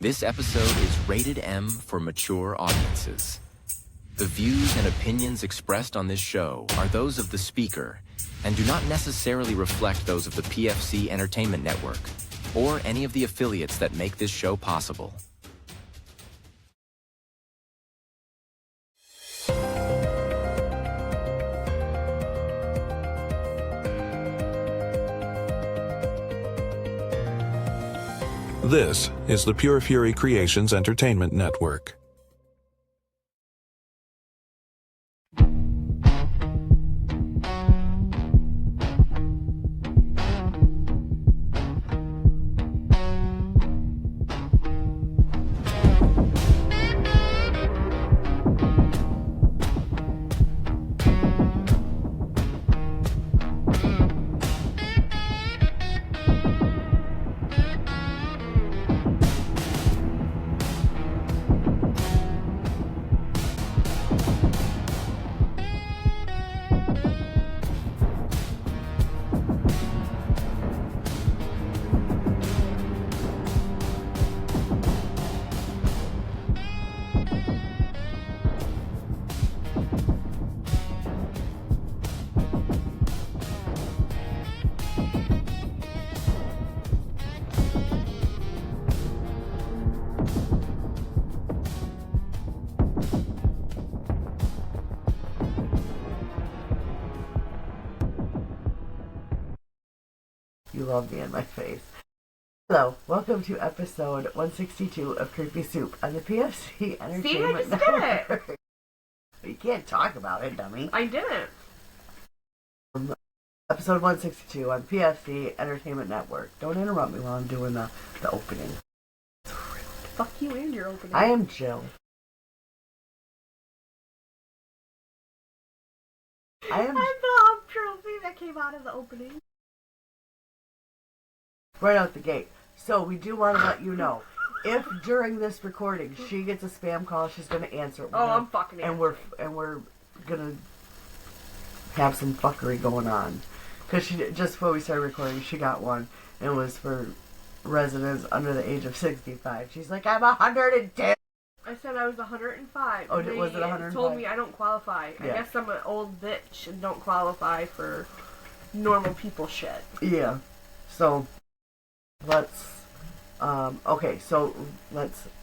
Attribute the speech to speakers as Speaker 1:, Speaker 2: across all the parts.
Speaker 1: This episode is rated M for mature audiences. The views and opinions expressed on this show are those of the speaker and do not necessarily reflect those of the PFC Entertainment Network or any of the affiliates that make this show possible.
Speaker 2: This is the Pure Fury Creations Entertainment Network.
Speaker 3: You love me in my face. Hello, welcome to episode 162 of Creepy Soup on the PFC Entertainment
Speaker 4: See, I just did
Speaker 3: Network. You can't talk about it, dummy.
Speaker 4: I didn't.
Speaker 3: Episode 162 on PFC Entertainment Network. Don't interrupt me while I'm doing the opening.
Speaker 4: Fuck you and your opening.
Speaker 3: I am Jill.
Speaker 4: I'm the hump trophy that came out of the opening.
Speaker 3: Right out the gate. So we do want to let you know, if during this recording she gets a spam call, she's going to answer it.
Speaker 4: I'm fucking
Speaker 3: and we're gonna have some fuckery going on, because she just before we started recording, she got one, and it was for residents under the age of 65. She's like, I'm 110.
Speaker 4: I said I was 105.
Speaker 3: Oh, was it 105?
Speaker 4: Told me I don't qualify.
Speaker 3: Yeah.
Speaker 4: I guess I'm an old bitch and don't qualify for normal people shit.
Speaker 3: Yeah. So let's.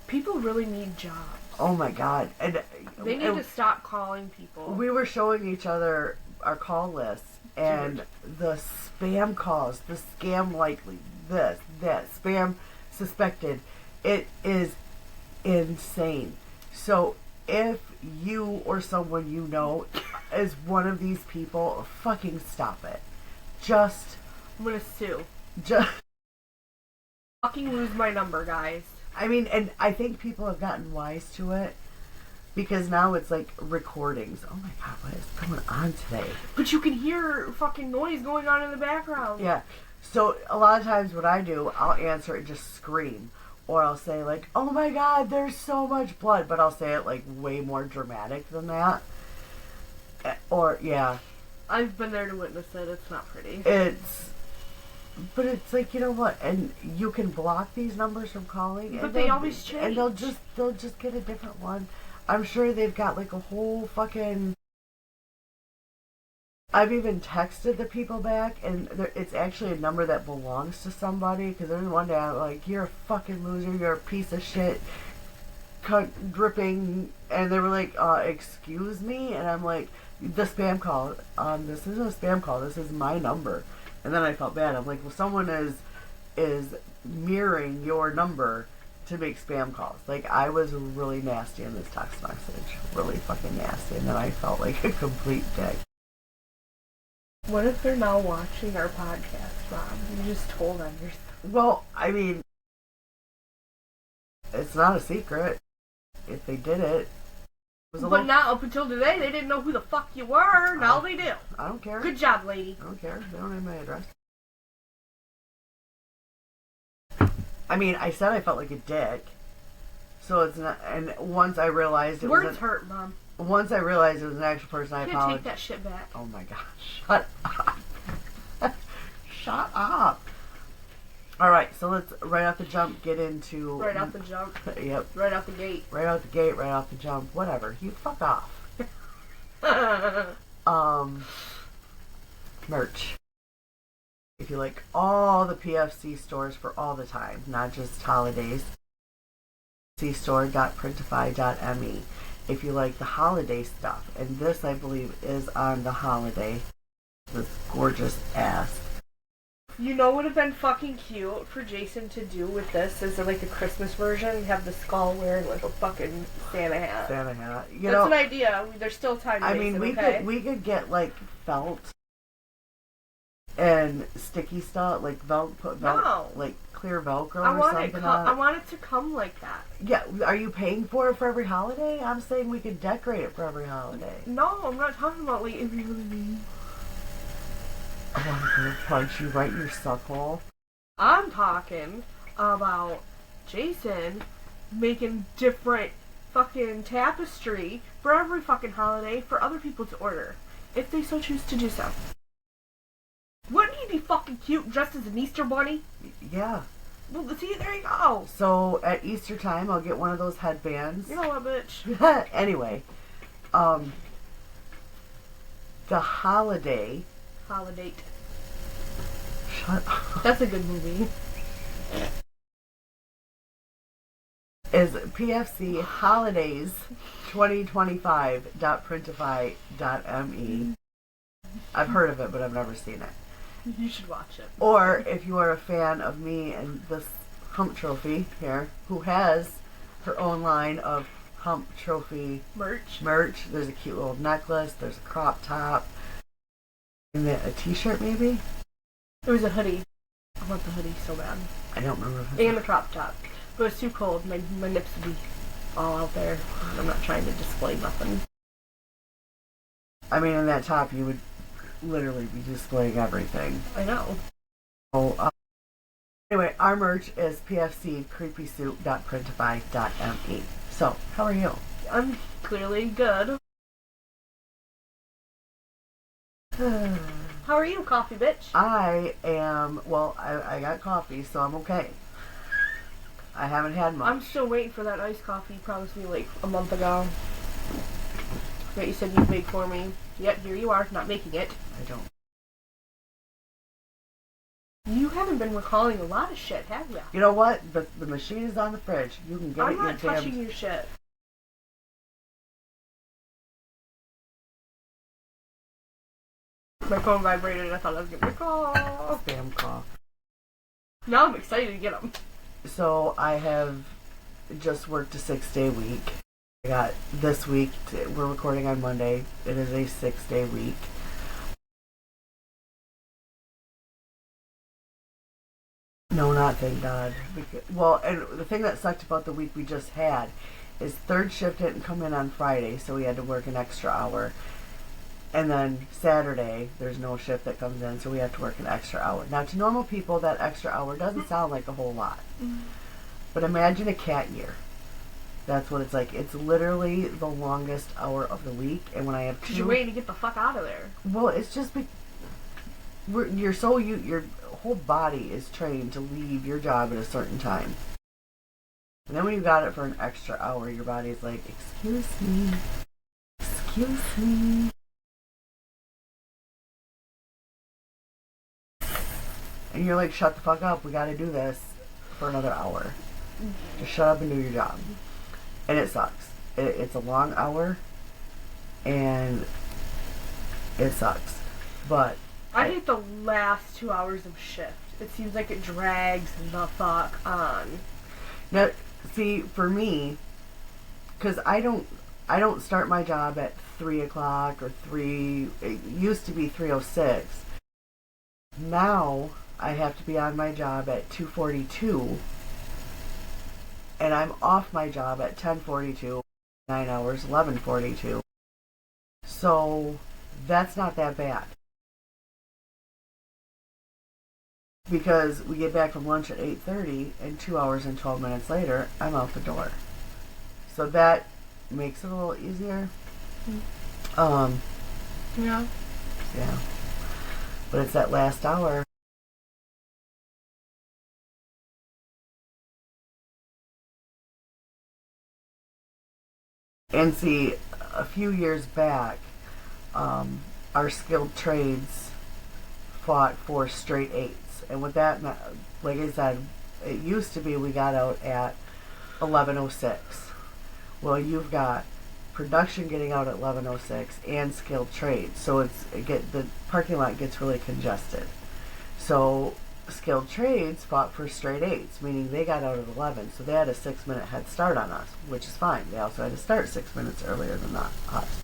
Speaker 4: People really need jobs.
Speaker 3: Oh my god! And
Speaker 4: They need to stop calling people.
Speaker 3: We were showing each other our call lists, and the spam calls, the scam likely, that spam suspected, it is insane. So if you or someone you know is one of these people, fucking stop it.
Speaker 4: I'm gonna sue.
Speaker 3: Just
Speaker 4: Fucking lose my number, guys.
Speaker 3: I mean, and I think people have gotten wise to it, because now it's like recordings. Oh my god, what is going on today?
Speaker 4: But you can hear fucking noise going on in the background.
Speaker 3: Yeah. So a lot of times what I do, I'll answer and just scream. Or I'll say like, oh my god, there's so much blood. But I'll say it like way more dramatic than that. Or, yeah.
Speaker 4: I've been there to witness it. It's not pretty.
Speaker 3: But it's like, you know what? And you can block these numbers from calling.
Speaker 4: But they always change.
Speaker 3: And they'll just get a different one. I'm sure they've got like a whole fucking... I've even texted the people back, and it's actually a number that belongs to somebody, because there's one day I'm like, you're a fucking loser, you're a piece of shit, cunt dripping, and they were like, excuse me? And I'm like, the spam call, this isn't a spam call, this is my number. And then I felt bad. I'm like, well, someone is mirroring your number to make spam calls. Like, I was really nasty in this text message. Really fucking nasty. And then I felt like a complete dick.
Speaker 4: What if they're now watching our podcast, Mom? You just told them yourself.
Speaker 3: Well, I mean, it's not a secret. If they did it.
Speaker 4: But now, up until today, they didn't know who the fuck you were. Now they do.
Speaker 3: I don't care.
Speaker 4: Good job, lady.
Speaker 3: I don't care. They don't have my address. I mean, I said I felt like a dick. So it's not... And once I realized it was...
Speaker 4: Words hurt, Mom.
Speaker 3: Once I realized it was an actual person, I apologized.
Speaker 4: Take that shit back.
Speaker 3: Oh my gosh. Shut up. Shut up. All right, so let's right off the jump get into...
Speaker 4: Right off the jump.
Speaker 3: Yep.
Speaker 4: Right out the gate.
Speaker 3: Right out the gate, right off the jump, whatever. You fuck off. Merch. If you like all the PFC stores for all the time, not just holidays, cstore.printify.me. If you like the holiday stuff, and this I believe is on the holiday, this gorgeous ass.
Speaker 4: You know what would have been fucking cute for Jason to do with this is like a Christmas version, have the skull wearing like a fucking Santa hat.
Speaker 3: Santa hat.
Speaker 4: That's an idea. There's still time.
Speaker 3: I mean, we could get like felt and sticky stuff, like like clear Velcro or something.
Speaker 4: I want it to come like that.
Speaker 3: Yeah, are you paying for it for every holiday? I'm saying we could decorate it for every holiday.
Speaker 4: No, I'm not talking about like if you know what I mean.
Speaker 3: I want to go punch you right in your suckhole.
Speaker 4: I'm talking about Jason making different fucking tapestry for every fucking holiday for other people to order, if they so choose to do so. Wouldn't he be fucking cute dressed as an Easter bunny?
Speaker 3: Yeah.
Speaker 4: Well, see, there you go.
Speaker 3: So at Easter time, I'll get one of those headbands.
Speaker 4: You know what, bitch?
Speaker 3: Anyway, the holiday.
Speaker 4: Holiday.
Speaker 3: Shut up.
Speaker 4: That's a good movie.
Speaker 3: Is PFC Holidays 2025.printify.me. I've heard of it, but I've never seen it.
Speaker 4: You should watch it.
Speaker 3: Or if you are a fan of me and this hump trophy here, who has her own line of hump trophy
Speaker 4: merch.
Speaker 3: There's a cute little necklace. There's a crop top. And then a t-shirt maybe?
Speaker 4: It was a hoodie. I want the hoodie so bad.
Speaker 3: I don't remember.
Speaker 4: And the crop top. But it's too cold. My nips would be all out there. I'm not trying to display nothing.
Speaker 3: I mean, in that top, you would literally be displaying everything.
Speaker 4: I know.
Speaker 3: So, anyway, our merch is pfccreepysoup.printify.me. So, how are you?
Speaker 4: I'm clearly good. How are you, coffee bitch?
Speaker 3: I am, well, I got coffee, so I'm okay. I haven't had much.
Speaker 4: I'm still waiting for that iced coffee you promised me like a month ago. That you said you'd make for me. Yet here you are, not making it.
Speaker 3: I don't.
Speaker 4: You haven't been recalling a lot of shit, have you?
Speaker 3: You know what? The machine is on the fridge. You can get
Speaker 4: I'm
Speaker 3: it.
Speaker 4: not touching your shit. My phone vibrated. I thought I was getting a call.
Speaker 3: Spam call.
Speaker 4: Now I'm excited to get them.
Speaker 3: So I have just worked a 6-day week. I got this week. We're recording on Monday. It is a 6-day week. No, not thank God. Well, and the thing that sucked about the week we just had is third shift didn't come in on Friday, so we had to work an extra hour. And then Saturday, there's no shift that comes in, so we have to work an extra hour. Now, to normal people, that extra hour doesn't sound like a whole lot. But imagine a cat year. That's what it's like. It's literally the longest hour of the week. And when I have two...
Speaker 4: You're waiting to get the fuck out of there.
Speaker 3: Well, it's just... your whole body is trained to leave your job at a certain time. And then when you got it for an extra hour, your body's like, excuse me. Excuse me. And you're like, shut the fuck up. We gotta do this for another hour. Just shut up and do your job. And it sucks. It's a long hour. And it sucks. But
Speaker 4: I hate the last 2 hours of shift. It seems like it drags the fuck on.
Speaker 3: Now, see, for me, because I don't start my job at 3 o'clock or 3. It used to be 3:06. Now I have to be on my job at 2:42, and I'm off my job at 10:42. 9 hours, 11:42. So that's not that bad. Because we get back from lunch at 8:30, and 2 hours and 12 minutes later, I'm out the door. So that makes it a little easier.
Speaker 4: Yeah.
Speaker 3: Yeah. But it's that last hour. And see, a few years back, our skilled trades fought for straight eights. And with that, like I said, it used to be we got out at 11:06. Well, you've got production getting out at 11:06 and skilled trades, so the parking lot gets really congested. So skilled trades fought for straight eights, meaning they got out at 11, so they had a 6-minute head start on us, which is fine. They also had to start 6 minutes earlier than us.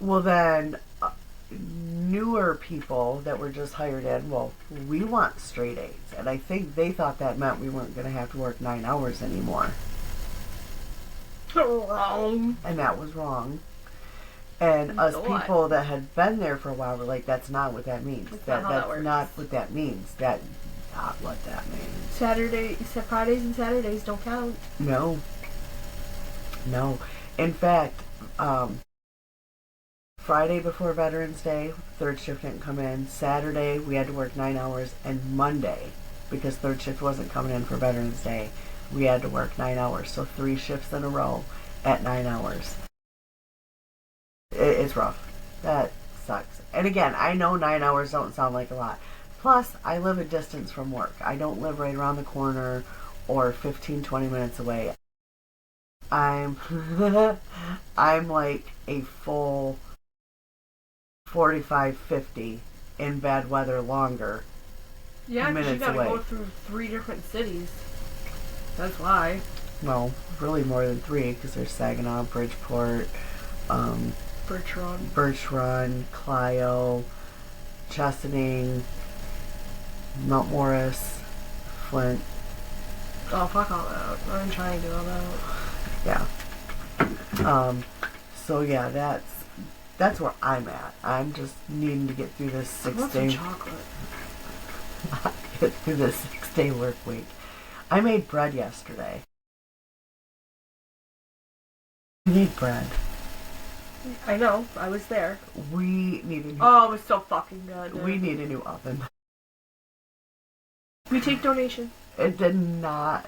Speaker 3: Well, then newer people that were just hired in, well, we want straight eights, and I think they thought that meant we weren't going to have to work 9 hours anymore.
Speaker 4: Wrong.
Speaker 3: And that was wrong. And us people that had been there for a while were like, that's not what that means. That's not what that means. That's not what that means.
Speaker 4: Fridays and Saturdays don't count.
Speaker 3: No. In fact, Friday before Veterans Day, third shift didn't come in. Saturday, we had to work 9 hours. And Monday, because third shift wasn't coming in for Veterans Day, we had to work 9 hours. So 3 shifts in a row at 9 hours. It's rough. That sucks. And again, I know 9 hours don't sound like a lot. Plus, I live a distance from work. I don't live right around the corner or 15, 20 minutes away. I'm like a full 45, 50 in bad weather longer.
Speaker 4: Yeah, because you
Speaker 3: minutes
Speaker 4: gotta
Speaker 3: away.
Speaker 4: go through 3 different cities. That's why.
Speaker 3: Well, really more than 3, because there's Saginaw, Bridgeport, Birch Run, Clio, Chesaning, Mount Morris, Flint.
Speaker 4: Oh, fuck all that. I'm trying to do all that.
Speaker 3: Yeah. So yeah, that's where I'm at. I'm just needing to get through this 6-day
Speaker 4: chocolate.
Speaker 3: get through this 6-day work week. I made bread yesterday. We need bread.
Speaker 4: I know. I was there.
Speaker 3: We need a new.
Speaker 4: Oh, it was so fucking good. Dude.
Speaker 3: We need a new oven.
Speaker 4: We take donations.
Speaker 3: It did not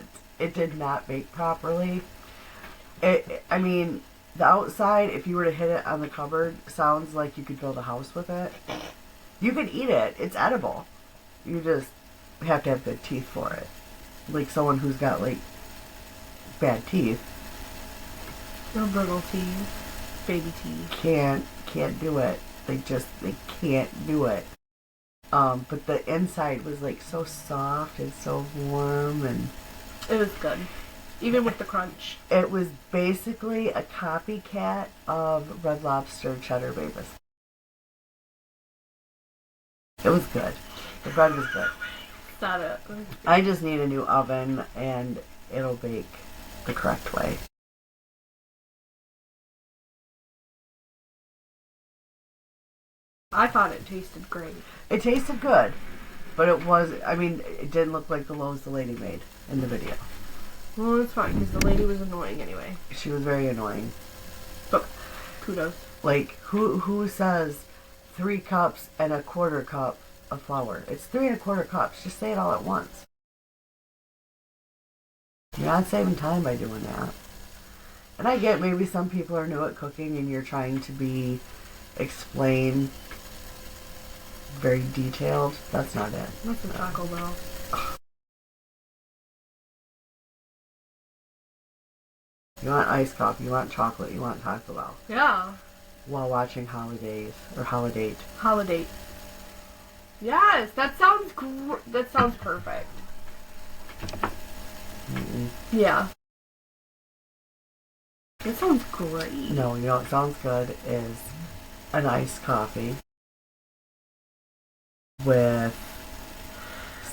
Speaker 3: bake properly. I mean, the outside, if you were to hit it on the cupboard, sounds like you could build a house with it. You can eat it. It's edible. You just have to have good teeth for it. Like someone who's got, like, bad teeth.
Speaker 4: No brittle teeth. Baby teeth.
Speaker 3: Can't do it. They can't do it. But the inside was, like, so soft and so warm, and
Speaker 4: it was good. Even with the crunch.
Speaker 3: It was basically a copycat of Red Lobster Cheddar Bay biscuit. It was good. The bread was good.
Speaker 4: Not it.
Speaker 3: I just need a new oven, and it'll bake the correct way.
Speaker 4: I thought it tasted great.
Speaker 3: It tasted good, but it didn't look like the loaves the lady made in the video.
Speaker 4: Well, it's fine, because the lady was annoying anyway.
Speaker 3: She was very annoying.
Speaker 4: But kudos.
Speaker 3: Like, who says 3 cups and a quarter cup of flour? It's 3 1/4 cups. Just say it all at once. You're not saving time by doing that. And I get maybe some people are new at cooking and you're trying to explain very detailed. That's not it.
Speaker 4: That's a Taco Bell.
Speaker 3: You want iced coffee, you want chocolate, you want Taco Bell.
Speaker 4: Yeah.
Speaker 3: While watching Holidays or Holiday.
Speaker 4: Holiday. Yes, that sounds that sounds perfect.
Speaker 3: Mm-mm.
Speaker 4: Yeah. It sounds great.
Speaker 3: No, you know what sounds good is an iced coffee with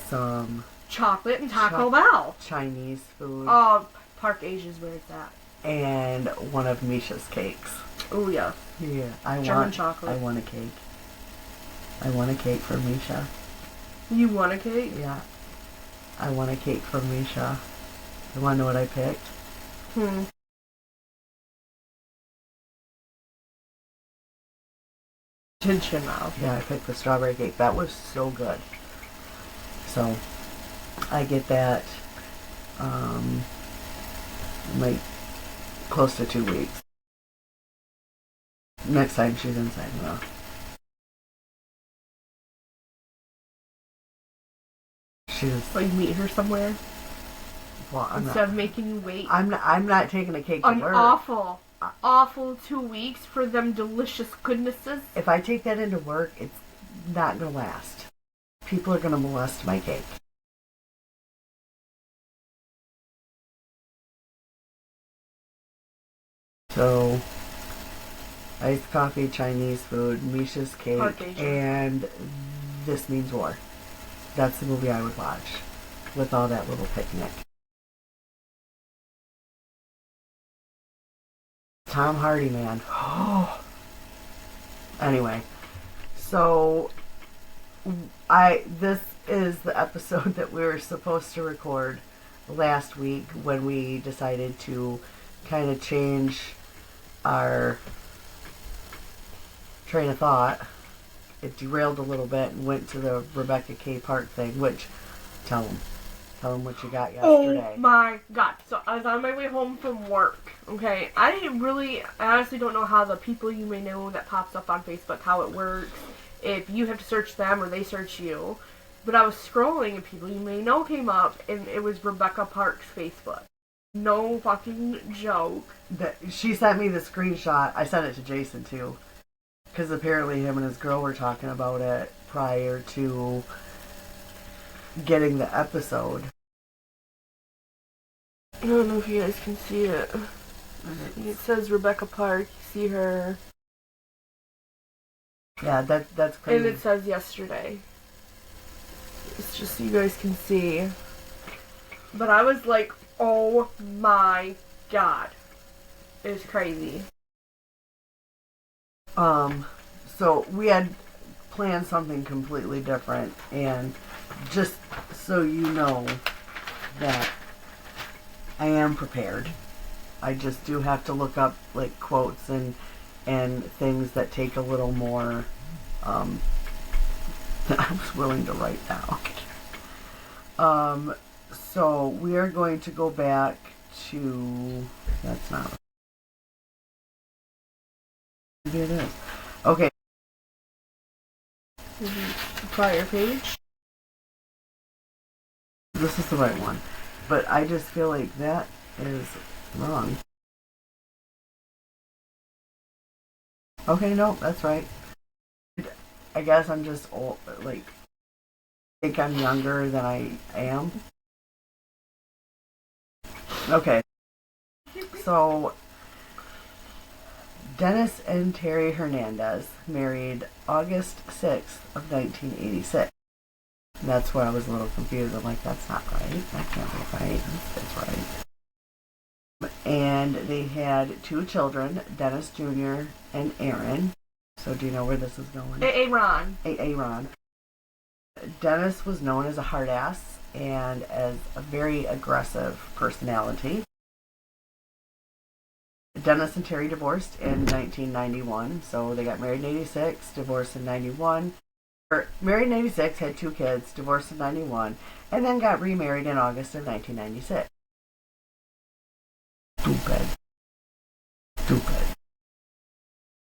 Speaker 3: some
Speaker 4: chocolate and Taco Bell.
Speaker 3: Chinese food.
Speaker 4: Oh, Park Asia's where it's at.
Speaker 3: And one of Misha's cakes.
Speaker 4: Oh yeah.
Speaker 3: Yeah,
Speaker 4: German chocolate.
Speaker 3: I want a cake. I want a cake for Misha.
Speaker 4: You want a cake?
Speaker 3: Yeah. I want a cake for Misha. You want to know what I picked?
Speaker 4: Chin mouth.
Speaker 3: Yeah, I picked the strawberry cake. That was so good. So, I get that. Might close to 2 weeks. Next time she's inside, well. She's.
Speaker 4: Like meet her somewhere
Speaker 3: Well,
Speaker 4: instead of making you wait.
Speaker 3: I'm not taking a cake to
Speaker 4: An
Speaker 3: work.
Speaker 4: awful 2 weeks for them delicious goodnesses.
Speaker 3: If I take that into work, it's not gonna last. People are gonna molest my cake. So, iced coffee, Chinese food, Misha's cake,
Speaker 4: Caucasian.
Speaker 3: and This Means War. That's the movie I would watch with all that little picnic. Tom Hardy, man. Anyway, so this is the episode that we were supposed to record last week when we decided to kind of change our train of thought. It derailed a little bit and went to the Rebecca K. Park thing, which, tell them what you got yesterday.
Speaker 4: Oh my god. So I was on my way home from work, okay? I honestly don't know how the people you may know that pops up on Facebook, how it works, if you have to search them or they search you. But I was scrolling and people you may know came up and it was Rebecca Park's Facebook. No fucking joke.
Speaker 3: She sent me the screenshot. I sent it to Jason too. Because apparently him and his girl were talking about it prior to getting the episode.
Speaker 4: I don't know if you guys can see it. It says Rebecca Park. You see her.
Speaker 3: Yeah, that's crazy.
Speaker 4: And it says yesterday. It's just so you guys can see. But I was like, oh my god. It was crazy.
Speaker 3: So we had planned something completely different, and just so you know that I am prepared. I just do have to look up like quotes and things that take a little more than I was willing to write down. So we are going to go back to, that's not, maybe it is. Okay.
Speaker 4: Prior page.
Speaker 3: This is the right one. But I just feel like that is wrong. Okay, no, that's right. I guess I'm just old, like, I think I'm younger than I am. Okay. So, Dennis and Terry Hernandez married August 6th of 1986. And that's where I was a little confused. I'm like, that's not right. That can't be right. That's right. And they had 2 children, Dennis Jr. and Aaron. So do you know where this is going?
Speaker 4: Aaron.
Speaker 3: Aaron. Dennis was known as a hard ass and as a very aggressive personality. Dennis and Terry divorced in 1991, so they got married in 86, divorced in 91. Married in 86, had 2 kids, divorced in 91, and then got remarried in August of 1996. Stupid.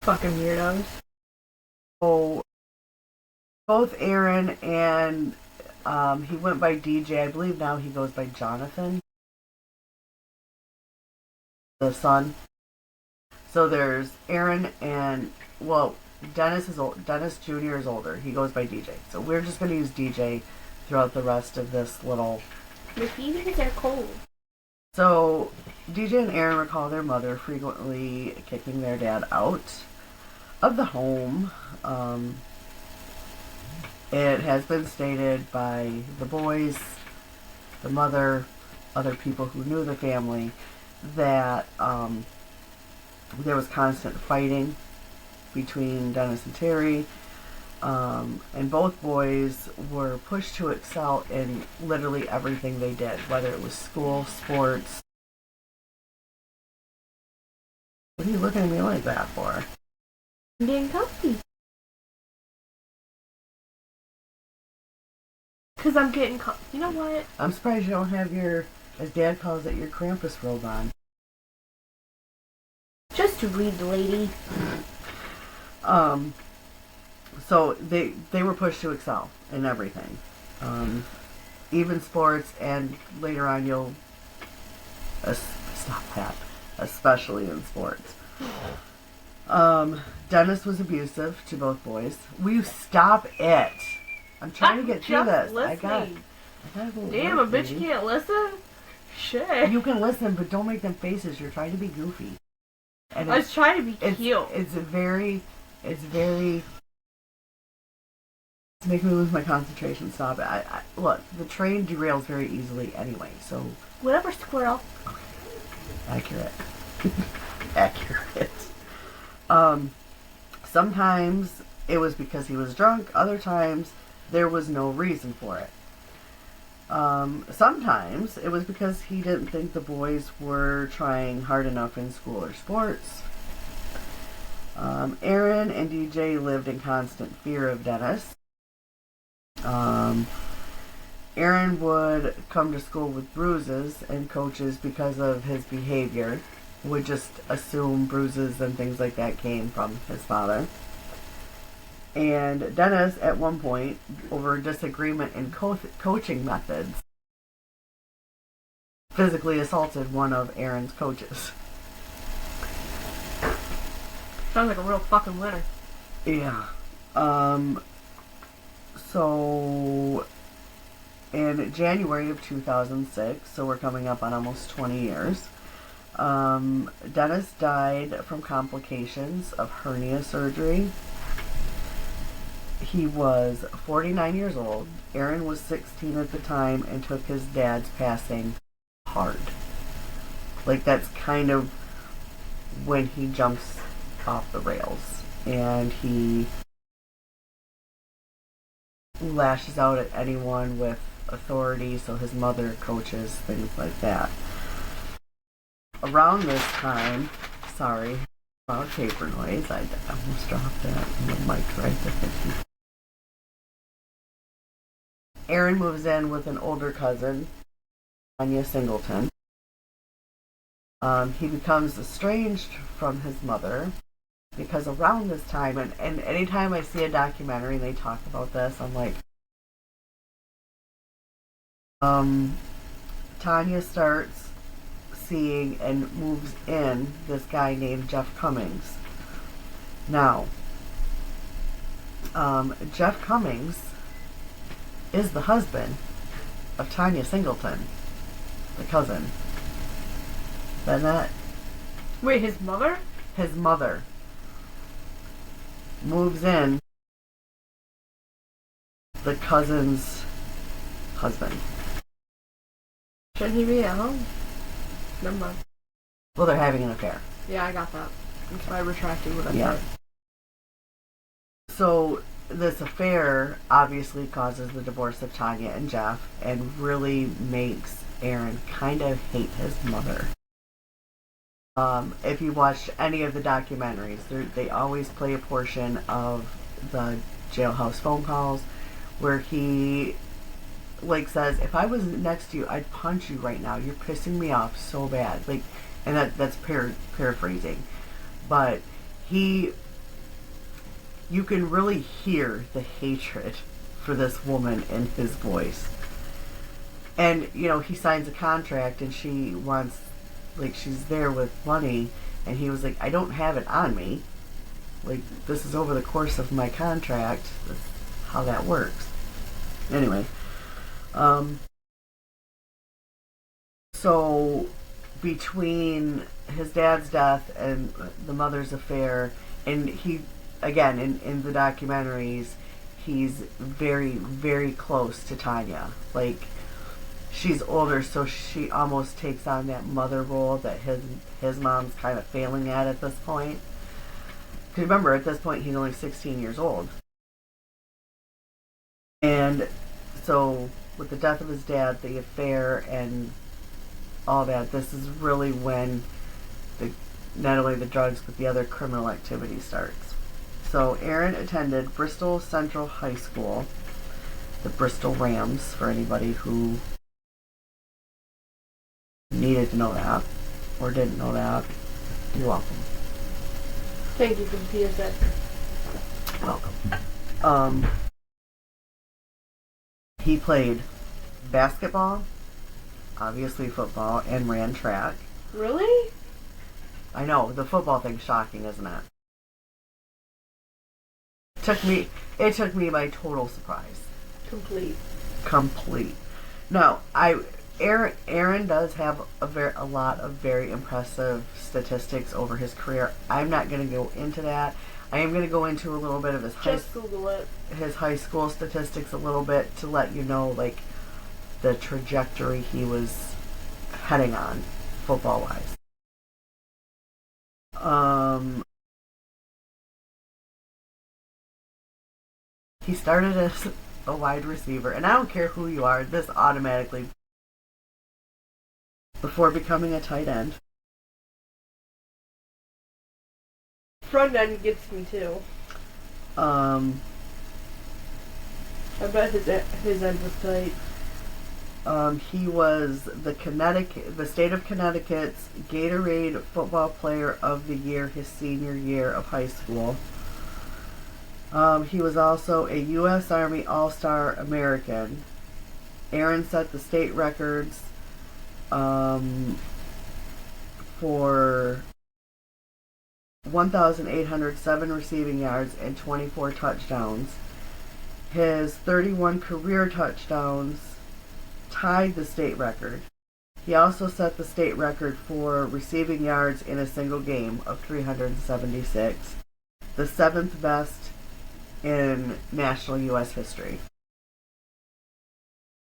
Speaker 4: Fucking weirdos.
Speaker 3: So, both Aaron and he went by DJ. I believe now he goes by Jonathan, the son. So there's Aaron and, well, Dennis is old. Dennis Jr. is older. He goes by DJ. So we're just going to use DJ throughout the rest of this little.
Speaker 4: Maybe because they're cold.
Speaker 3: So DJ and Aaron recall their mother frequently kicking their dad out of the home. It has been stated by the boys, the mother, other people who knew the family, that there was constant fighting between Dennis and Terry, and both boys were pushed to excel in literally everything they did, whether it was school, sports. What are you looking at me like that for?
Speaker 4: I'm getting comfy. Because I'm getting you know what?
Speaker 3: I'm surprised you don't have your, as Dad calls it, your Krampus robe on.
Speaker 4: Just to read, lady.
Speaker 3: So they were pushed to excel in everything. Even sports, and later on you'll... stop that. Especially in sports. Dennis was abusive to both boys. Will you stop it? I'm trying to get through this.
Speaker 4: Listening.
Speaker 3: I got
Speaker 4: Damn, a bitch can't listen? Shit.
Speaker 3: You can listen, but don't make them faces. You're trying to be goofy. And
Speaker 4: I was trying to be cute.
Speaker 3: It's making me lose my concentration. Stop it. Look, the train derails very easily anyway, so...
Speaker 4: Whatever, squirrel.
Speaker 3: Accurate. Accurate. Sometimes it was because he was drunk. Other times there was no reason for it. Sometimes it was because he didn't think the boys were trying hard enough in school or sports. Aaron and DJ lived in constant fear of Dennis. Aaron would come to school with bruises, and coaches, because of his behavior, would just assume bruises and things like that came from his father. And Dennis, at one point, over a disagreement in coaching methods, physically assaulted one of Aaron's coaches.
Speaker 4: Sounds like a real fucking winner.
Speaker 3: Yeah. So, in January of 2006, so we're coming up on almost 20 years, Dennis died from complications of hernia surgery. He was 49 years old. Aaron was 16 at the time and took his dad's passing hard. Like, that's kind of when he jumps off the rails. And he lashes out at anyone with authority, so his mother, coaches, things like that. Around this time, sorry, loud paper noise, I almost dropped that and the mic right there. Aaron moves in with an older cousin, Tanya Singleton. He becomes estranged from his mother because around this time, and anytime I see a documentary and they talk about this, I'm like, Tanya starts seeing and moves in this guy named Jeff Cummings. Now, Jeff Cummings is the husband of Tanya Singleton, the cousin. Then that...
Speaker 4: Wait, his mother?
Speaker 3: His mother moves in the cousin's husband.
Speaker 4: Shouldn't he be at home? Never mind.
Speaker 3: Well, they're having an affair.
Speaker 4: Yeah, I got that. That's why I retracted what I said.
Speaker 3: So, this affair obviously causes the divorce of Tanya and Jeff and really makes Aaron kind of hate his mother. If you watch any of the documentaries, they always play a portion of the jailhouse phone calls where he says, if I was next to you, I'd punch you right now. You're pissing me off so bad. And that's paraphrasing. But you can really hear the hatred for this woman in his voice. And, he signs a contract and she wants, she's there with money, and he was like, I don't have it on me. This is over the course of my contract. That's how that works. Anyway. So, between his dad's death and the mother's affair, and he, again, in the documentaries, he's very, very close to Tanya. She's older, so she almost takes on that mother role that his mom's kind of failing at this point. Because remember, at this point, he's only 16 years old. And so, with the death of his dad, the affair, and all that, this is really when not only the drugs, but the other criminal activity starts. So, Aaron attended Bristol Central High School, the Bristol Rams, for anybody who needed to know that, or didn't know that. You're welcome.
Speaker 4: Thank you for the PSA.
Speaker 3: Welcome. He played basketball, obviously football, and ran track.
Speaker 4: Really?
Speaker 3: I know, the football thing's shocking, isn't it? It took me by total surprise. Complete. No, Aaron does have a lot of very impressive statistics over his career. I'm not going to go into that. I am going to go into a little bit of his high school statistics a little bit to let you know, like, the trajectory he was heading on, football-wise. He started as a wide receiver, and I don't care who you are, this automatically, before becoming a tight end.
Speaker 4: Front end gets me too. I bet his end was tight.
Speaker 3: He was the state of Connecticut's Gatorade Football Player of the Year his senior year of high school. He was also a U.S. Army All-Star American. Aaron set the state records for 1,807 receiving yards and 24 touchdowns. His 31 career touchdowns tied the state record. He also set the state record for receiving yards in a single game of 376, the seventh best in national U.S. history.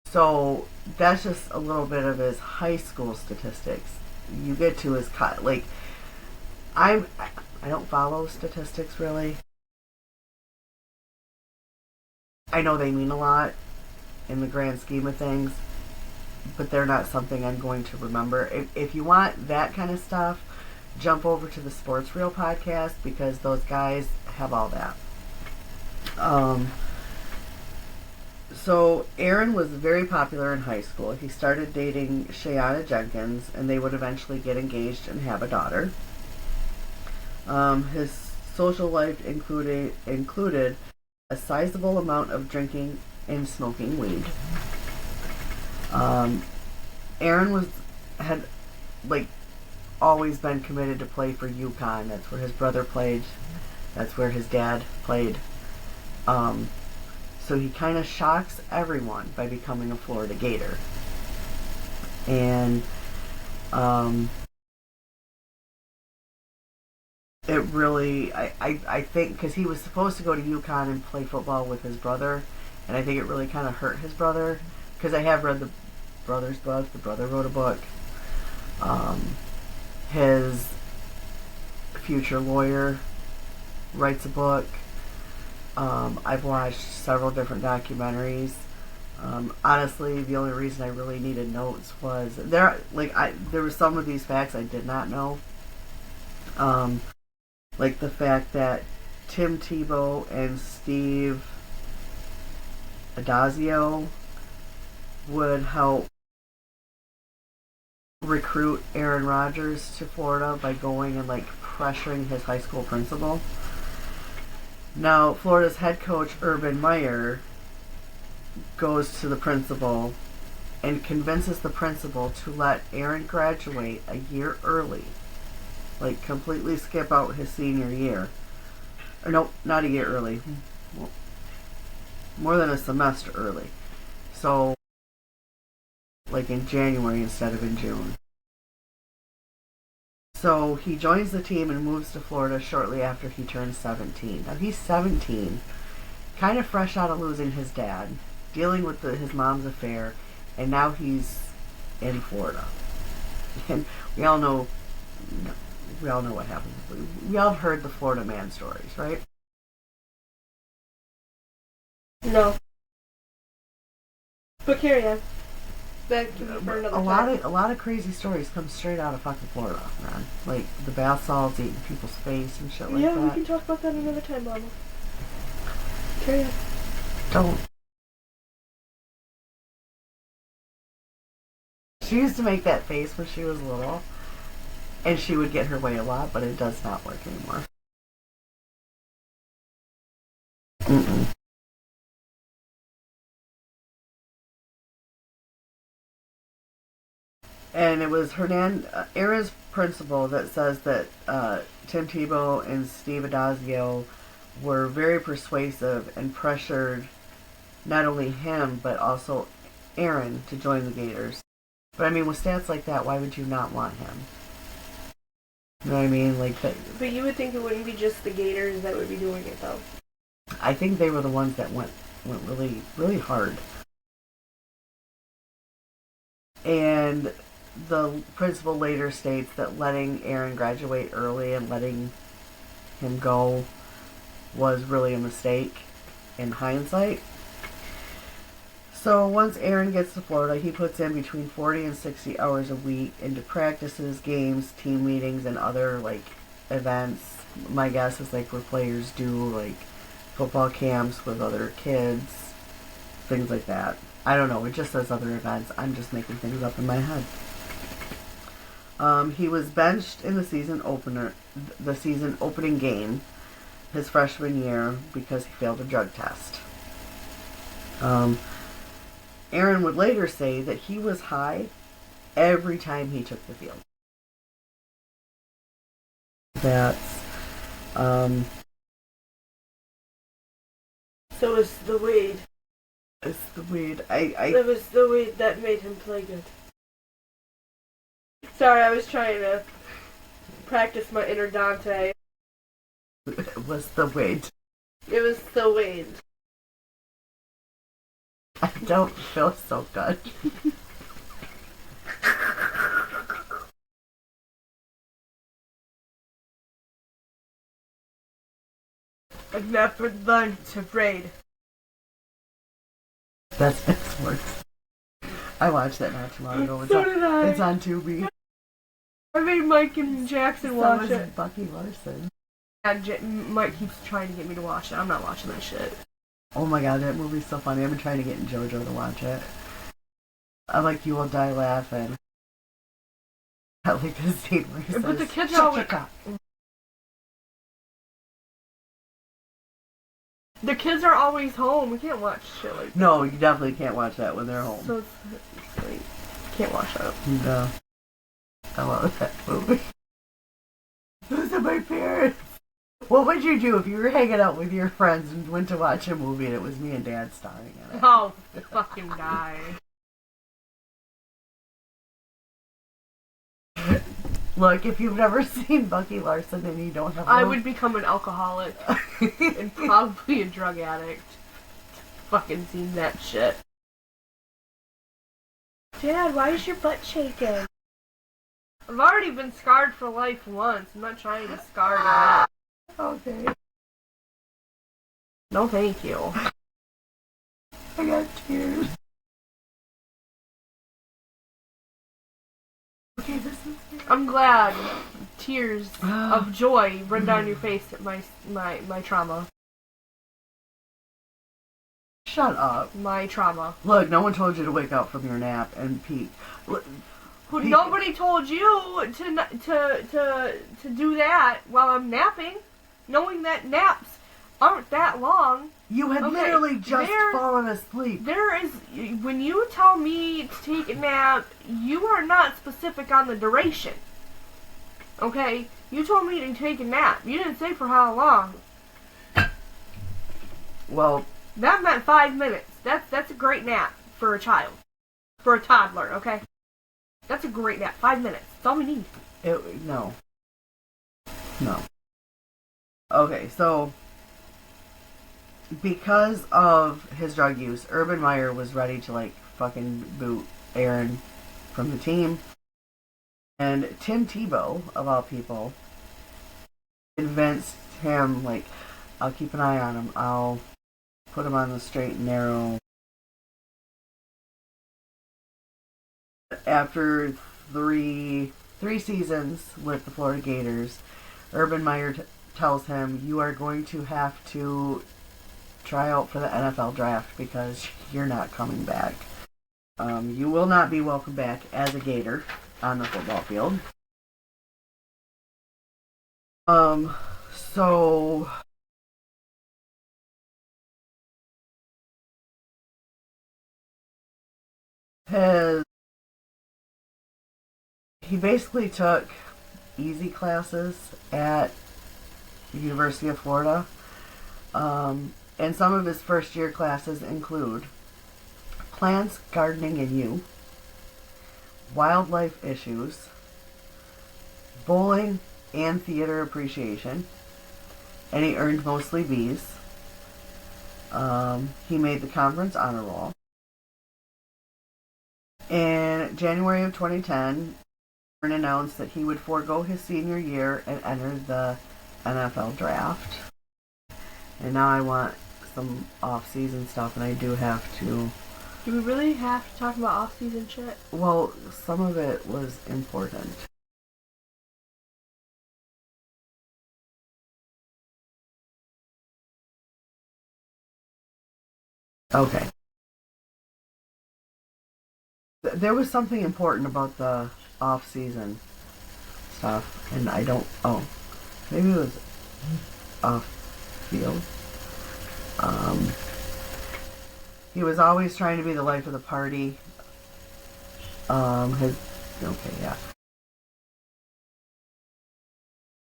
Speaker 3: So that's just a little bit of his high school statistics. You get to his I don't follow statistics really. I know they mean a lot in the grand scheme of things, but they're not something I'm going to remember. If you want that kind of stuff, jump over to the Sports Reel podcast, because those guys have all that. So Aaron was very popular in high school. He started dating Shayana Jenkins, and they would eventually get engaged and have a daughter. His social life included a sizable amount of drinking and smoking weed. Aaron had always been committed to play for UConn. That's where his brother played. That's where his dad played. So he kind of shocks everyone by becoming a Florida Gator. And it really, I think, because he was supposed to go to UConn and play football with his brother, and I think it really kind of hurt his brother, because I have read the brother's book. The brother wrote a book. His future lawyer writes a book. I've watched several different documentaries. Honestly, the only reason I really needed notes was there were some of these facts I did not know. Like the fact that Tim Tebow and Steve Adazio would help recruit Aaron Rodgers to Florida by going and pressuring his high school principal. Now, Florida's head coach, Urban Meyer, goes to the principal and convinces the principal to let Aaron graduate a year early. Completely skip out his senior year. Or no, not a year early. More than a semester early. So, in January instead of in June. So he joins the team and moves to Florida shortly after he turns 17. Now he's 17, kind of fresh out of losing his dad, dealing with his mom's affair, and now he's in Florida. And we all know what happens. We all have heard the Florida man stories, right?
Speaker 4: No. But carry on. That can be for another time.
Speaker 3: A lot of crazy stories come straight out of fucking Florida, man. Like the bath salts eating people's face and shit like that.
Speaker 4: Yeah, we can talk about that another time, Mama. Carry on.
Speaker 3: Don't. She used to make that face when she was little, and she would get her way a lot, but it does not work anymore. And it was Aaron's principal that says that Tim Tebow and Steve Adazio were very persuasive and pressured not only him but also Aaron to join the Gators. But I mean, with stats like that, why would you not want him? You know what I mean? Like that.
Speaker 4: But you would think it wouldn't be just the Gators that would be doing it, though.
Speaker 3: I think they were the ones that went really, really hard. And the principal later states that letting Aaron graduate early and letting him go was really a mistake in hindsight. So once Aaron gets to Florida, he puts in between 40 and 60 hours a week into practices, games, team meetings, and other like events. My guess is like where players do like football camps with other kids, things like that. I don't know. It just says other events. I'm just making things up in my head. He was benched in the season opening game his freshman year because he failed a drug test. Aaron would later say that he was high every time he took the field. That's
Speaker 4: So it's the weed.
Speaker 3: it's the weed.
Speaker 4: It was the weed that made him play good. Sorry, I was trying to practice my inner Dante.
Speaker 3: It was the weed.
Speaker 4: It was the weed.
Speaker 3: I don't feel so good.
Speaker 4: I've never learned to braid.
Speaker 3: That's his words. I watched that not too long ago.
Speaker 4: So did I.
Speaker 3: It's on Tubi.
Speaker 4: I made Mike and Jackson
Speaker 3: So
Speaker 4: watch
Speaker 3: was
Speaker 4: it.
Speaker 3: Bucky Larson.
Speaker 4: And Mike keeps trying to get me to watch it. I'm not watching that shit.
Speaker 3: Oh my god, that movie's so funny. I've been trying to get JoJo to watch it. I'm like, you will die laughing. I like the scene where he
Speaker 4: But
Speaker 3: says,
Speaker 4: the kids
Speaker 3: "Shut
Speaker 4: always...
Speaker 3: your cock."
Speaker 4: The kids are always home. We can't watch shit like that.
Speaker 3: No, you definitely can't watch that when they're home.
Speaker 4: So it's like, can't watch that.
Speaker 3: No. I love that movie. Those are my parents. What would you do if you were hanging out with your friends and went to watch a movie and it was me and Dad starring in it?
Speaker 4: Oh, fucking die.
Speaker 3: Look, if you've never seen Bucky Larson and you don't have
Speaker 4: I would become an alcoholic and probably a drug addict. Fucking seen that shit. Dad, why is your butt shaking? I've already been scarred for life once. I'm not trying to scar again.
Speaker 3: Okay.
Speaker 4: No, thank you.
Speaker 3: I got tears. Okay, this is...
Speaker 4: I'm glad tears of joy run down your face at my trauma.
Speaker 3: Shut up.
Speaker 4: My trauma.
Speaker 3: Look, no one told you to wake up from your nap and pee. Look,
Speaker 4: Nobody told you to do that while I'm napping, knowing that naps aren't that long.
Speaker 3: you had
Speaker 4: Okay,
Speaker 3: literally just fallen asleep.
Speaker 4: There is, when you tell me to take a nap, you are not specific on the duration. Okay? You told me to take a nap. You didn't say for how long.
Speaker 3: Well,
Speaker 4: That meant 5 minutes. That's a great nap for a child. For a toddler, okay? That's a great nap. 5 minutes. That's all we need.
Speaker 3: no. No. Okay, so because of his drug use, Urban Meyer was ready to like fucking boot Aaron from the team. And Tim Tebow, of all people, convinced him, like, I'll keep an eye on him. I'll put him on the straight and narrow. After three seasons with the Florida Gators, Urban Meyer tells him, you are going to have to try out for the NFL draft because you're not coming back. You will not be welcome back as a Gator on the football field. So his He basically took easy classes at the University of Florida. And some of his first year classes include plants, gardening, and you, wildlife issues, bowling, and theater appreciation. And he earned mostly B's. He made the conference honor roll. In January of 2010, announced that he would forego his senior year and enter the NFL draft. And now I want some off-season stuff, and I do have to...
Speaker 4: Do we really have to talk about off-season shit?
Speaker 3: Well, some of it was important. Okay. There was something important about the off-season stuff, and I don't... Oh, maybe it was off-field. He was always trying to be the life of the party. Urban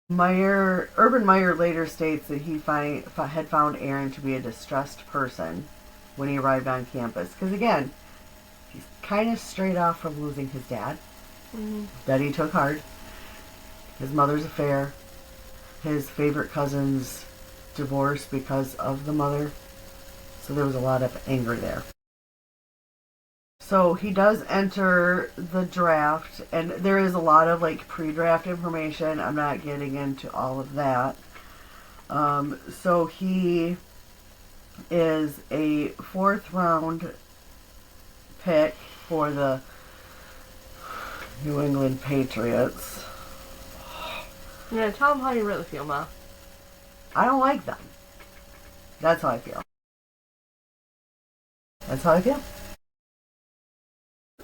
Speaker 3: Meyer later states that he had found Aaron to be a distressed person when he arrived on campus. Because again, he's kind of straight off from losing his dad. That he took hard. His mother's affair. His favorite cousin's divorce because of the mother. So there was a lot of anger there. So he does enter the draft, and there is a lot of like pre-draft information. I'm not getting into all of that. So he is a 4th round pick for the New England Patriots.
Speaker 4: Yeah, tell them how you really feel, Ma.
Speaker 3: I don't like them. That's how I feel. That's how I feel.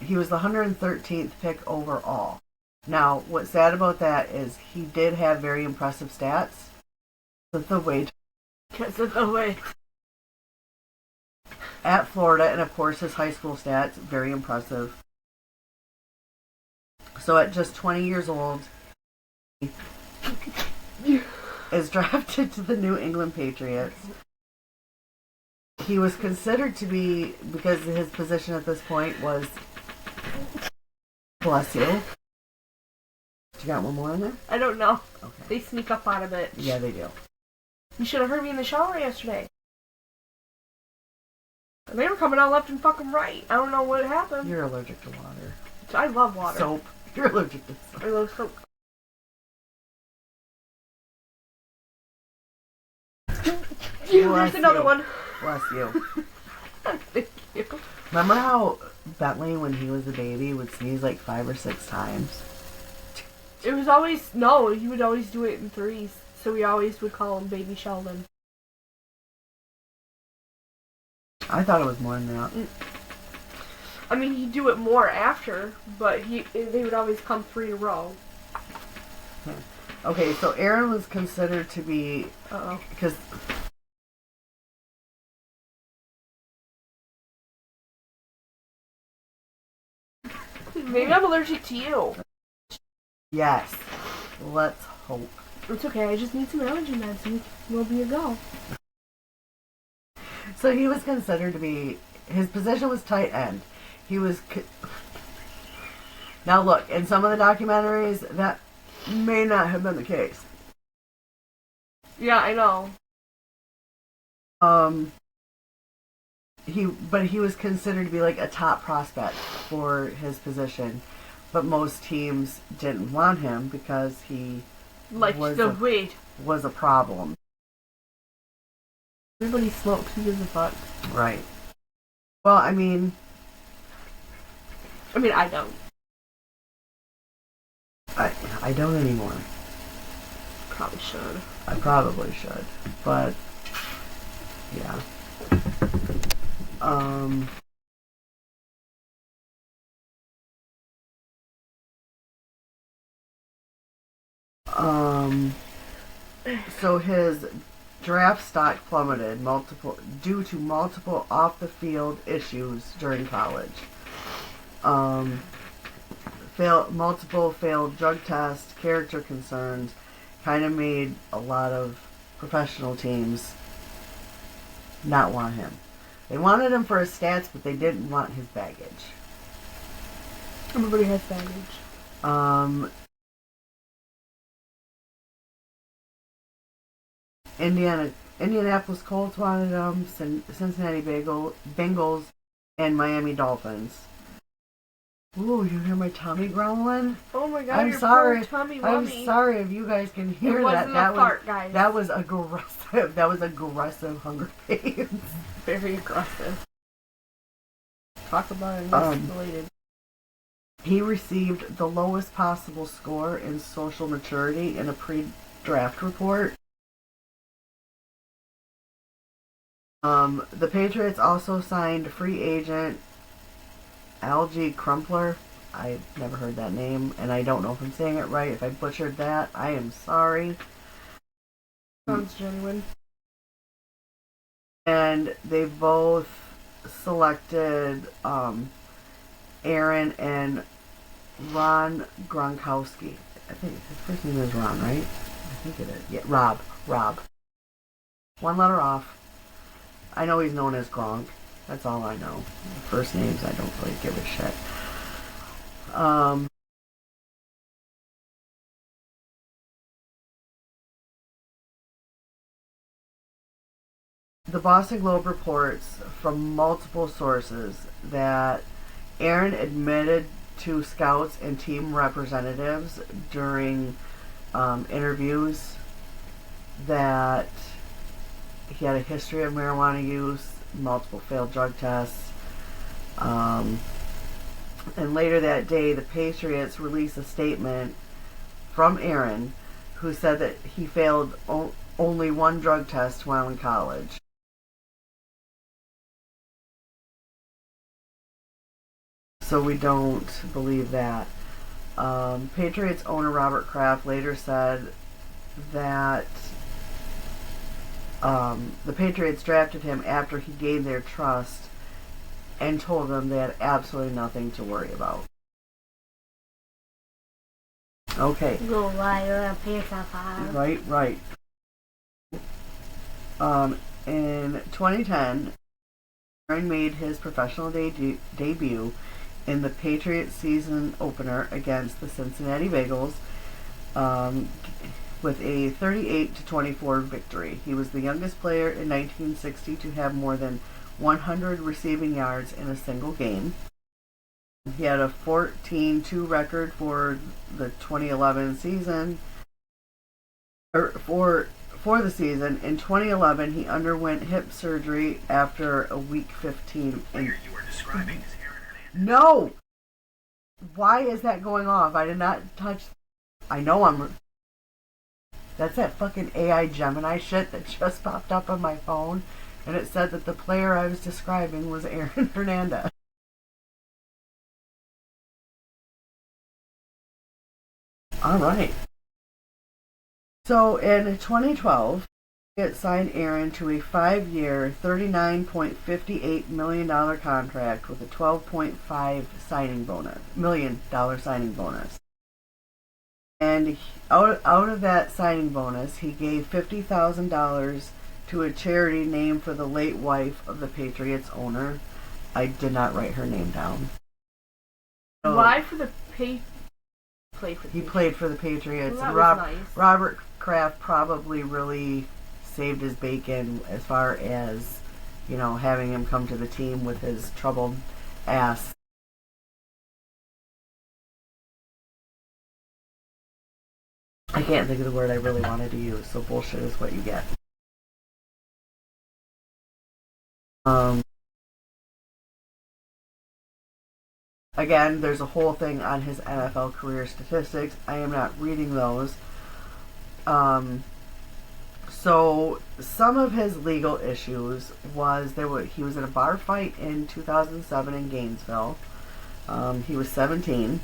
Speaker 3: He was the 113th pick overall. Now, what's sad about that is he did have very impressive stats. Because of the weight. At Florida, and of course his high school stats, very impressive. So at just 20 years old, he is drafted to the New England Patriots. He was considered to be, because his position at this point was... Bless you. You got one more in there?
Speaker 4: I don't know.
Speaker 3: Okay.
Speaker 4: They sneak up on a bit.
Speaker 3: Yeah, they do.
Speaker 4: You should have heard me in the shower yesterday. They were coming out left and fucking right. I don't know what happened.
Speaker 3: You're allergic to water.
Speaker 4: I love water.
Speaker 3: Soap. You're allergic to soap.
Speaker 4: I love soap. There's another one.
Speaker 3: Bless you.
Speaker 4: Thank you.
Speaker 3: Remember how Bentley, when he was a baby, would sneeze like 5 or 6 times?
Speaker 4: It was always... No, he would always do it in 3s. So we always would call him Baby Sheldon.
Speaker 3: I thought it was more than that.
Speaker 4: I mean, he'd do it more after, but they would always come 3 in a row.
Speaker 3: Okay, so Aaron was considered to be... Because...
Speaker 4: Maybe I'm allergic to you.
Speaker 3: Yes. Let's hope.
Speaker 4: It's okay, I just need some allergy meds and we'll be a go.
Speaker 3: So he was considered to be... His position was tight end. He was... Now look, in some of the documentaries, that may not have been the case.
Speaker 4: Yeah, I know.
Speaker 3: He was considered to be like a top prospect for his position, but most teams didn't want him because he was a problem.
Speaker 4: Everybody smokes. Who gives a fuck?
Speaker 3: Right. Well, I mean,
Speaker 4: I don't.
Speaker 3: I don't anymore.
Speaker 4: Probably should.
Speaker 3: I probably should, but yeah. So his draft stock plummeted due to multiple off the field issues during college. multiple failed drug tests, character concerns, kind of made a lot of professional teams not want him. They wanted him for his stats, but they didn't want his baggage.
Speaker 4: Everybody has baggage.
Speaker 3: Indianapolis Colts wanted him, Cincinnati Bengals, and Miami Dolphins. Ooh, you hear my tummy growling?
Speaker 4: Oh my god,
Speaker 3: I'm
Speaker 4: your
Speaker 3: sorry.
Speaker 4: poor tummy
Speaker 3: I'm
Speaker 4: mummy.
Speaker 3: sorry if you guys can hear
Speaker 4: It wasn't
Speaker 3: that.
Speaker 4: a fart, guys.
Speaker 3: That was aggressive. That was aggressive hunger pains.
Speaker 4: Very aggressive. Talk about it escalated.
Speaker 3: He received the lowest possible score in social maturity in a pre-draft report. The Patriots also signed free agent Algie Crumpler. I've never heard that name, and I don't know if I'm saying it right. If I butchered that, I am sorry.
Speaker 4: Sounds genuine.
Speaker 3: And they both selected Aaron and Ron Gronkowski. I think his first name is Ron, right? I think it is. Yeah, Rob. One letter off. I know he's known as Gronk. That's all I know. First names, I don't really give a shit. The Boston Globe reports from multiple sources that Aaron admitted to scouts and team representatives during interviews that he had a history of marijuana use, multiple failed drug tests. And later that day, the Patriots released a statement from Aaron, who said that he failed only one drug test while in college. So we don't believe that. Patriots owner Robert Kraft later said that the Patriots drafted him after he gained their trust and told them they had absolutely nothing to worry about. Okay.
Speaker 5: Go liar and piece of fire.
Speaker 3: Right. In 2010, Aaron made his professional debut in the Patriots season opener against the Cincinnati Bengals with a 38-24 victory. He was the youngest player in 1960 to have more than 100 receiving yards in a single game. He had a 14-2 record for the 2011 season. For the season, in 2011, he underwent hip surgery after a week 15.
Speaker 6: Player you are describing is Aaron Hernandez.
Speaker 3: No! Why is that going off? I did not touch... I know I'm... That's that fucking AI Gemini shit that just popped up on my phone, and it said that the player I was describing was Aaron Hernandez. Alright. So in 2012, it signed Aaron to a 5-year, $39.58 million contract with a $12.5 million signing bonus. And out of that signing bonus, he gave $50,000 to a charity named for the late wife of the Patriots owner. I did not write her name down. So
Speaker 4: Why for the
Speaker 3: he played for the Patriots.
Speaker 4: Well, that was nice.
Speaker 3: Robert Kraft probably really saved his bacon as far as, having him come to the team with his troubled ass. I can't think of the word I really wanted to use, so bullshit is what you get. Again, there's a whole thing on his NFL career statistics. I am not reading those. So some of his legal issues was he was in a bar fight in 2007 in Gainesville. He was 17.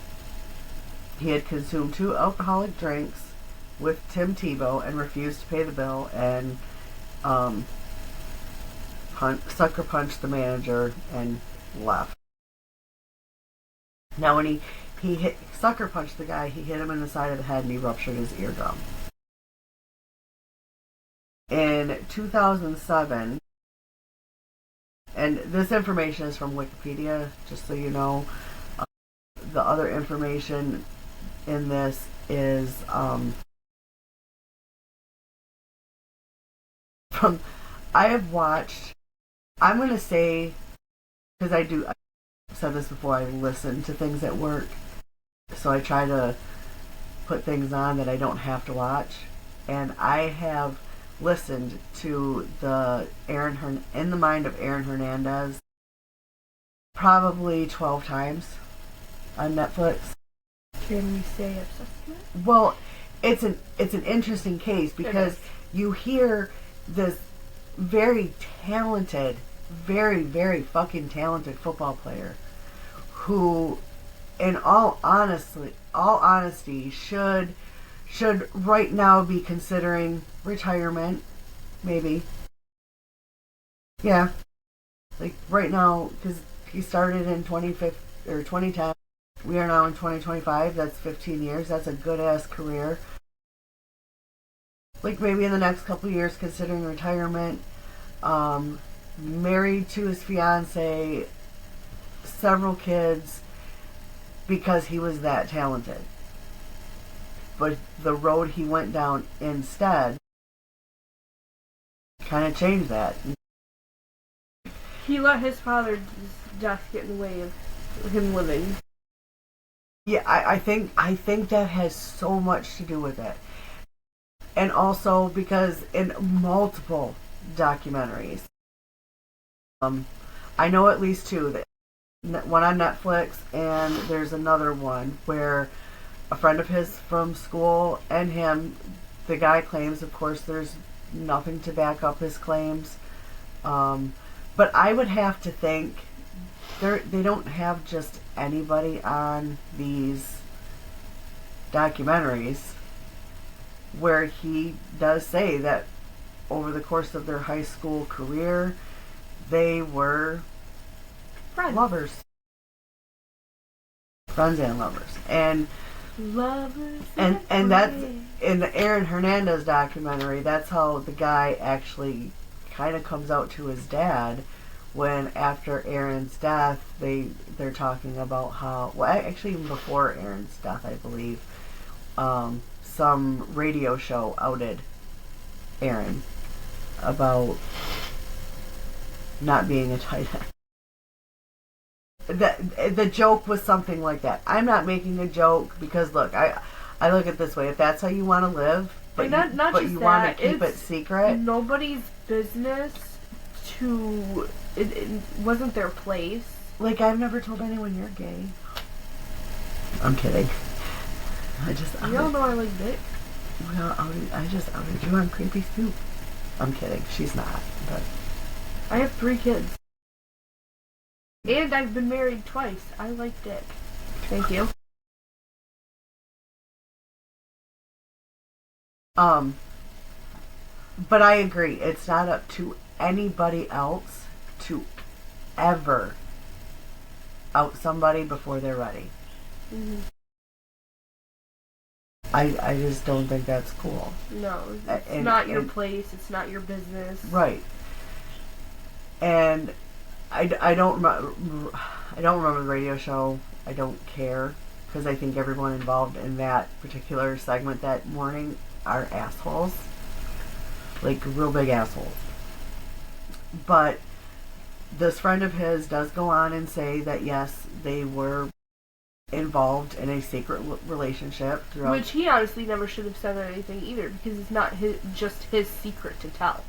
Speaker 3: He had consumed 2 alcoholic drinks with Tim Tebow and refused to pay the bill and sucker punched the manager and left. Now, when he sucker punched the guy. He hit him in the side of the head and he ruptured his eardrum. In 2007, and this information is from Wikipedia, just so you know. The other information in this is from, I have watched, I'm going to say, because I've said this before, I listen to things at work, so I try to put things on that I don't have to watch, and I have listened to In the Mind of Aaron Hernandez probably 12 times on Netflix.
Speaker 4: Can we say obsessed with it?
Speaker 3: Well, it's an interesting case because you hear this very talented, very, very fucking talented football player who, in all honesty, should right now be considering retirement, maybe. Yeah, like right now, because he started in 2010. We are now in 2025. That's 15 years. That's a good ass career. Like maybe in the next couple of years, considering retirement. Married to his fiance, several kids, because he was that talented. But the road he went down instead kind of changed that.
Speaker 4: He let his father's death get in the way of him living.
Speaker 3: Yeah, I think that has so much to do with it. And also because in multiple documentaries, I know at least two, one on Netflix, and there's another one where a friend of his from school and him, the guy claims, of course, there's nothing to back up his claims. But I would have to think they don't have just anybody on these documentaries, where he does say that over the course of their high school career, they were lovers. Friends and lovers. And
Speaker 4: lovers
Speaker 3: and that's in the Aaron Hernandez documentary. That's how the guy actually kind of comes out to his dad when, after Aaron's death, they're talking about how, well, actually even before Aaron's death, I believe, some radio show outed Aaron about not being a tight end. The joke was something like that. I'm not making a joke because, look, I look at it this way. If that's how you want to live, but you want to keep it secret,
Speaker 4: nobody's business to... It wasn't their place.
Speaker 3: Like, I've never told anyone you're gay. I'm kidding.
Speaker 4: You don't know I like dick.
Speaker 3: I just outed you on Creepy Scoop. I'm kidding. She's not, but...
Speaker 4: I have 3 kids. And I've been married twice. I like dick. Thank you.
Speaker 3: But I agree. It's not up to anybody else to ever out somebody before they're ready.
Speaker 4: Mm-hmm.
Speaker 3: I just don't think that's cool.
Speaker 4: No, it's not your place. It's not your business.
Speaker 3: Right. And I don't remember the radio show. I don't care, because I think everyone involved in that particular segment that morning are assholes. Like, real big assholes. But this friend of his does go on and say that, yes, they were involved in a secret relationship throughout.
Speaker 4: Which he honestly never should have said anything either, because it's not just his secret to tell.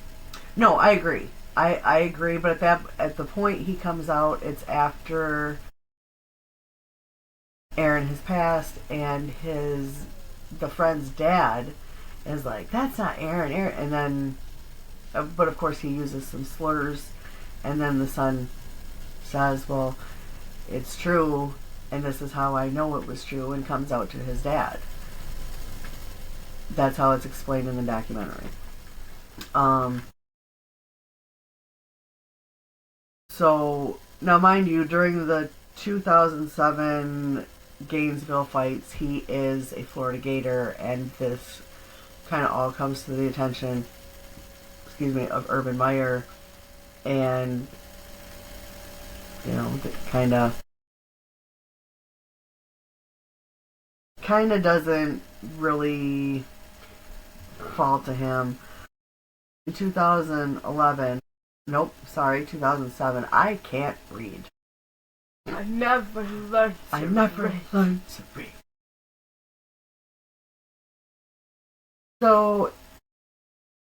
Speaker 3: No, I agree. I agree, but at the point he comes out, it's after Aaron has passed, and the friend's dad is like, that's not Aaron, and then, but of course he uses some slurs, and then the son says, well, it's true, and this is how I know it was true, and comes out to his dad. That's how it's explained in the documentary. So, now mind you, during the 2007 Gainesville fights. He is a Florida Gator, and this kind of all comes to the attention, of Urban Meyer, and kind of doesn't really fall to him. In 2007, I can't read.
Speaker 4: I never learned
Speaker 3: to read. So,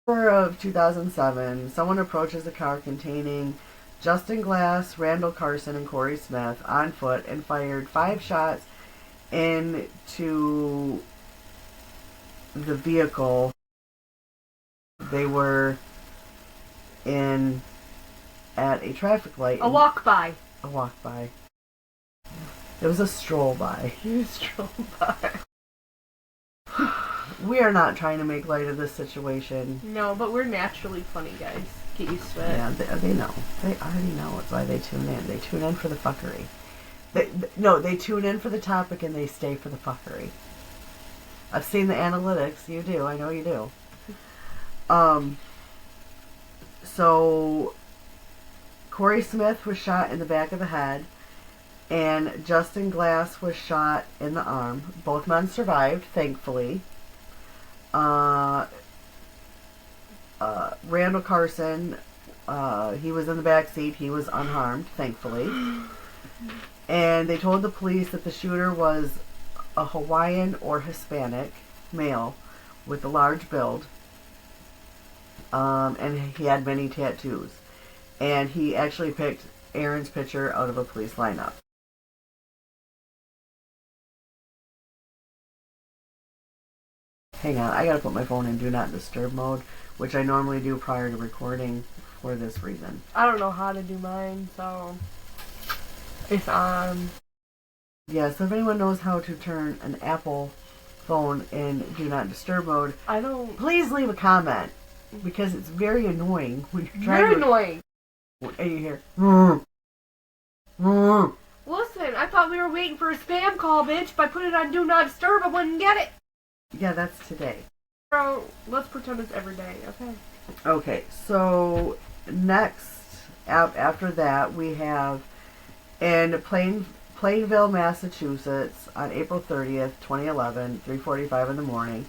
Speaker 3: October of 2007, someone approaches a car containing Justin Glass, Randall Carson, and Corey Smith on foot and fired 5 shots into the vehicle they were in at a traffic light.
Speaker 4: A walk by.
Speaker 3: It was a stroll by.
Speaker 4: Stroll by.
Speaker 3: We are not trying to make light of this situation.
Speaker 4: No, but we're naturally funny, guys. Get used to it.
Speaker 3: Yeah, they know. They already know. It's why they tune in. They tune in for the fuckery. They tune in for the topic and they stay for the fuckery. I've seen the analytics. You do. I know you do. So, Corey Smith was shot in the back of the head, and Justin Glass was shot in the arm. Both men survived, thankfully. Randall Carson, he was in the back seat. He was unharmed, thankfully. And they told the police that the shooter was a Hawaiian or Hispanic male with a large build. And he had many tattoos. And he actually picked Aaron's picture out of a police lineup. Hang on, I gotta put my phone in Do Not Disturb mode, which I normally do prior to recording for this reason.
Speaker 4: I don't know how to do mine, so it's on.
Speaker 3: Yeah, so if anyone knows how to turn an Apple phone in Do Not Disturb mode,
Speaker 4: I don't.
Speaker 3: please leave a comment, because it's very annoying when you're trying
Speaker 4: Very annoying.
Speaker 3: And you hear,
Speaker 4: Listen, I thought we were waiting for a spam call, bitch. If I put it on Do Not Disturb, I wouldn't get it.
Speaker 3: Yeah, that's today.
Speaker 4: So, let's pretend it's every day, okay?
Speaker 3: Okay, so next, after that, we have in Plainville, Massachusetts, on April 30th, 2011, 3:45 in the morning.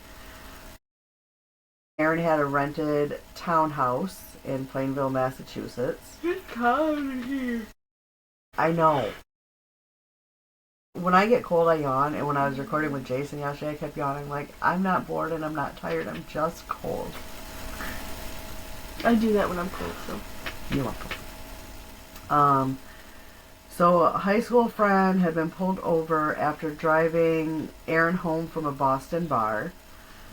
Speaker 3: Aaron had a rented townhouse in Plainville, Massachusetts.
Speaker 4: It's cold here.
Speaker 3: I know. When I get cold, I yawn, and when I was recording with Jason yesterday, I kept yawning like, I'm not bored and I'm not tired, I'm just cold.
Speaker 4: I do that when I'm cold, so.
Speaker 3: You're welcome. So a high school friend had been pulled over after driving Aaron home from a Boston bar.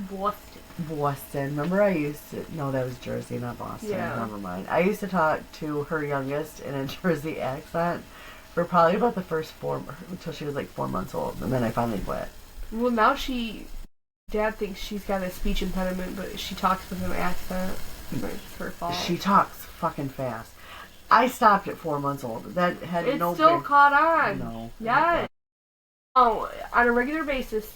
Speaker 3: Boston. Remember I used to... No, that was Jersey, not Boston.
Speaker 4: Yeah.
Speaker 3: Never mind. I used to talk to her youngest in a Jersey accent for probably about the first until she was like 4 months old, and then I finally quit.
Speaker 4: Well, now Dad thinks she's got a speech impediment, but she talks with an accent. It's her fault.
Speaker 3: She talks fucking fast. I stopped at 4 months old. That had
Speaker 4: It's
Speaker 3: no...
Speaker 4: still caught on.
Speaker 3: No.
Speaker 4: Yes. Oh, on a regular basis,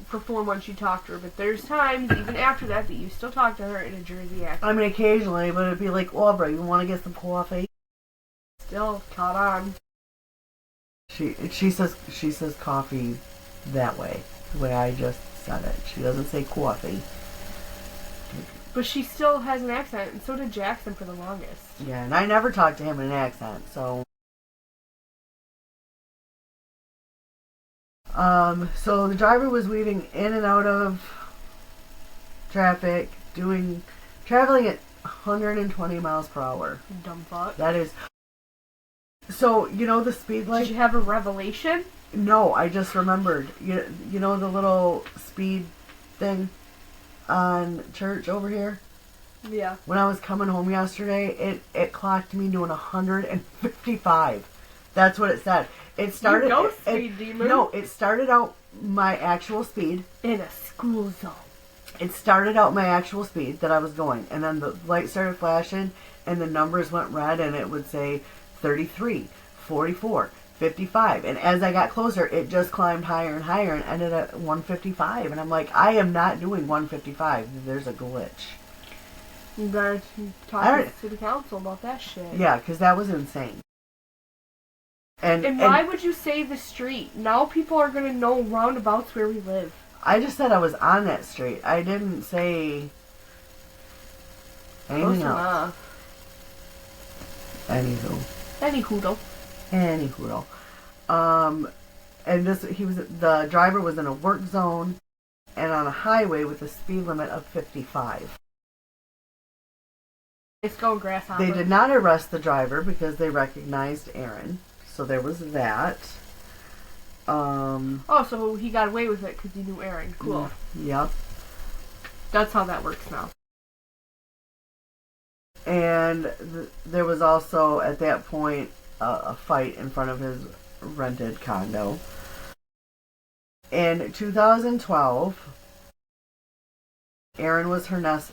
Speaker 4: for 4 months you talk to her, but there's times, even after that you still talk to her in a Jersey accent.
Speaker 3: I mean, occasionally, but it'd be like, Aubrey, you want to get some coffee?
Speaker 4: Still caught on.
Speaker 3: She says coffee that way, the way I just said it. She doesn't say coffee.
Speaker 4: But she still has an accent, and so did Jackson for the longest.
Speaker 3: Yeah, and I never talked to him in an accent, so... So the driver was weaving in and out of traffic, traveling at 120 miles per hour.
Speaker 4: Dumb fuck.
Speaker 3: That is... So, you know the speed light?
Speaker 4: Did you have a revelation?
Speaker 3: No, I just remembered. You know the little speed thing on Church over here?
Speaker 4: Yeah.
Speaker 3: When I was coming home yesterday, it clocked me doing 155. That's what it said. It started...
Speaker 4: You go, speed demon.
Speaker 3: No, it started out my actual speed.
Speaker 4: In a school zone.
Speaker 3: It started out my actual speed that I was going, and then the light started flashing, and the numbers went red, and it would say 33, 44, 55. And as I got closer, it just climbed higher and higher and ended at 155. And I'm like, I am not doing 155. There's a glitch.
Speaker 4: You gotta talk to the city council about that shit.
Speaker 3: Yeah, because that was insane.
Speaker 4: And why would you say the street? Now people are gonna know roundabouts where we live.
Speaker 3: I just said I was on that street. I didn't say anything else.
Speaker 4: Any hoodle.
Speaker 3: And the driver was in a work zone and on a highway with a speed limit of 55.
Speaker 4: Let's go, grasshopper.
Speaker 3: They did not arrest the driver because they recognized Aaron. So there was that.
Speaker 4: So he got away with it because he knew Aaron. Cool.
Speaker 3: Yep.
Speaker 4: That's how that works now.
Speaker 3: And there was also, at that point, a fight in front of his rented condo. In 2012, Aaron was Hernandez.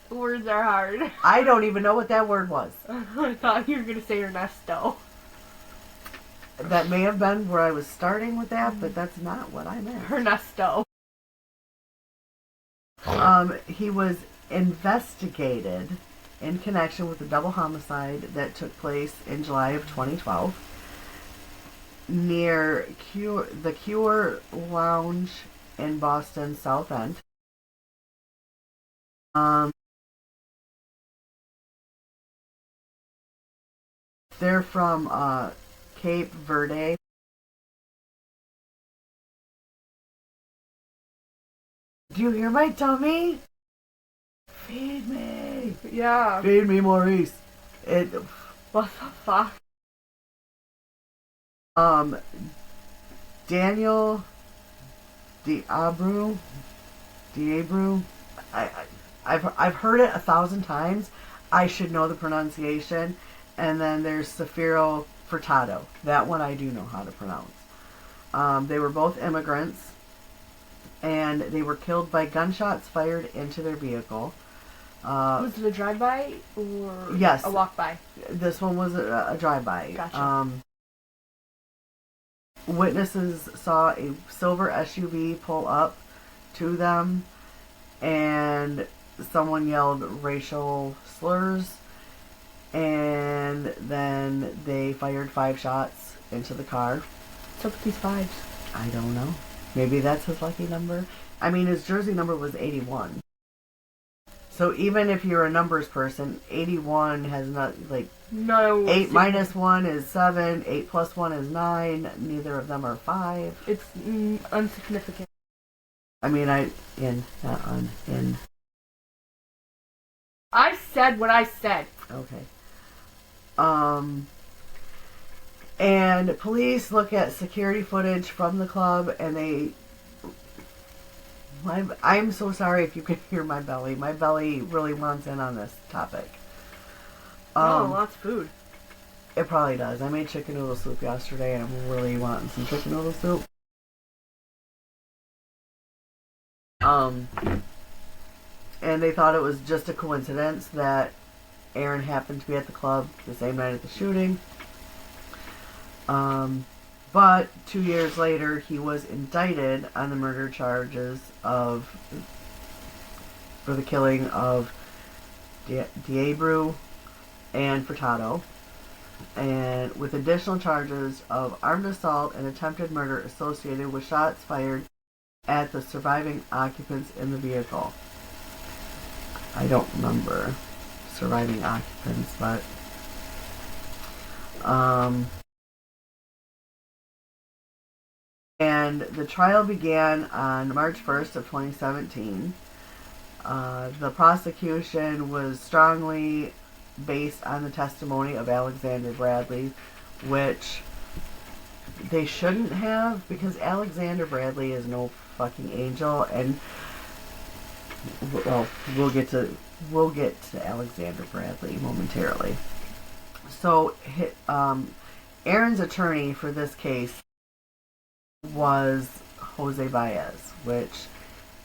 Speaker 4: Words are hard.
Speaker 3: I don't even know what that word was.
Speaker 4: I thought you were going to say Ernesto.
Speaker 3: That may have been where I was starting with that, but that's not what I meant.
Speaker 4: Ernesto.
Speaker 3: He was investigated in connection with a double homicide that took place in July of 2012 near the Cure Lounge in Boston South End. They're from Cape Verde. Do you hear my tummy? Feed me.
Speaker 4: Yeah.
Speaker 3: Feed me, Maurice.
Speaker 4: What the fuck?
Speaker 3: Daniel Diabru. I've heard it 1,000 times. I should know the pronunciation. And then there's Safiro Furtado. That one I do know how to pronounce. They were both immigrants. And they were killed by gunshots fired into their vehicle.
Speaker 4: Was it a drive-by or
Speaker 3: yes,
Speaker 4: a walk-by?
Speaker 3: This one was a drive-by.
Speaker 4: Gotcha.
Speaker 3: Witnesses saw a silver SUV pull up to them, and someone yelled racial slurs, and then they fired 5 shots into the car.
Speaker 4: What's up with these 5s?
Speaker 3: I don't know. Maybe that's his lucky number. I mean, his jersey number was 81. So even if you're a numbers person, 81 has not, like,
Speaker 4: no.
Speaker 3: 8 minus 1 is 7, 8 plus 1 is 9, neither of them are 5.
Speaker 4: It's insignificant.
Speaker 3: I mean, not in.
Speaker 4: I said what I said.
Speaker 3: Okay. And police look at security footage from the club, and I'm so sorry if you can hear my belly. My belly really wants in on this topic.
Speaker 4: Lots of food.
Speaker 3: It probably does. I made chicken noodle soup yesterday, and I'm really wanting some chicken noodle soup. And they thought it was just a coincidence that Aaron happened to be at the club the same night at the shooting. But 2 years later, he was indicted on the murder charges for the killing of Diabru and Furtado, and with additional charges of armed assault and attempted murder associated with shots fired at the surviving occupants in the vehicle. I don't remember surviving occupants, but and the trial began on March 1st of 2017. The prosecution was strongly based on the testimony of Alexander Bradley, which they shouldn't have, because Alexander Bradley is no fucking angel, and well, we'll get to Alexander Bradley momentarily. So, Aaron's attorney for this case was Jose Baez, which,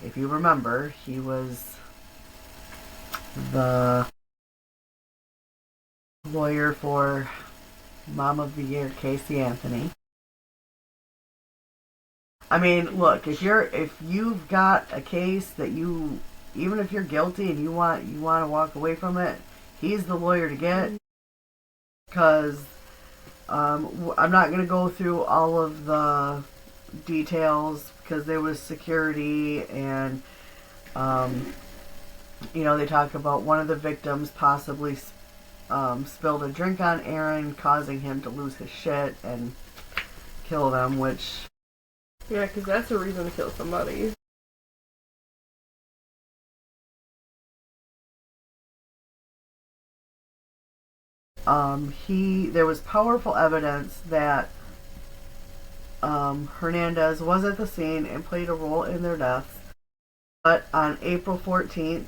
Speaker 3: if you remember, he was the lawyer for Mom of the Year, Casey Anthony. I mean, look, if you've got a case that you, even if you're guilty and you want to walk away from it, he's the lawyer to get. Because I'm not going to go through all of the details because there was security and they talk about one of the victims possibly spilled a drink on Aaron, causing him to lose his shit and kill them, which...
Speaker 4: Yeah, because that's a reason to kill somebody.
Speaker 3: There was powerful evidence that Hernandez was at the scene and played a role in their deaths. But on April 14th,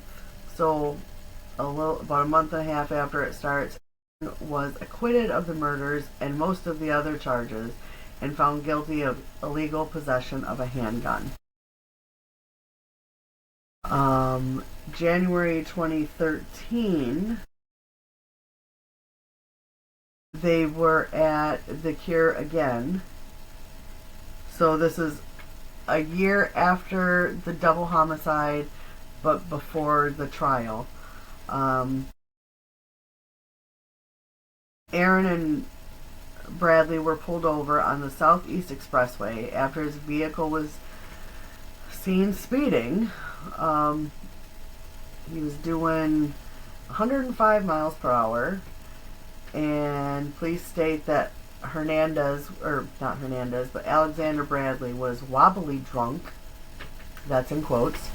Speaker 3: so about a month and a half after it starts, was acquitted of the murders and most of the other charges and found guilty of illegal possession of a handgun. January 2013, they were at the Cure again. So this is a year after the double homicide, but before the trial. Aaron and Bradley were pulled over on the Southeast Expressway after his vehicle was seen speeding. He was doing 105 miles per hour, and police state that Alexander Bradley was wobbly drunk. That's in quotes.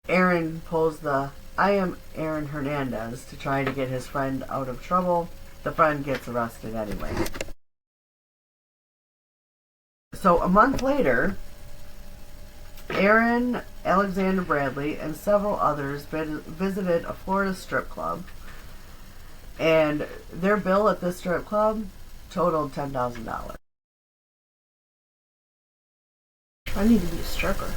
Speaker 3: Aaron pulls the "I am Aaron Hernandez" to try to get his friend out of trouble. The friend gets arrested anyway. So a month later, Aaron, Alexander Bradley, and several others visited a Florida strip club. And their bill at this strip club totaled $10,000.
Speaker 4: I need to be a stripper.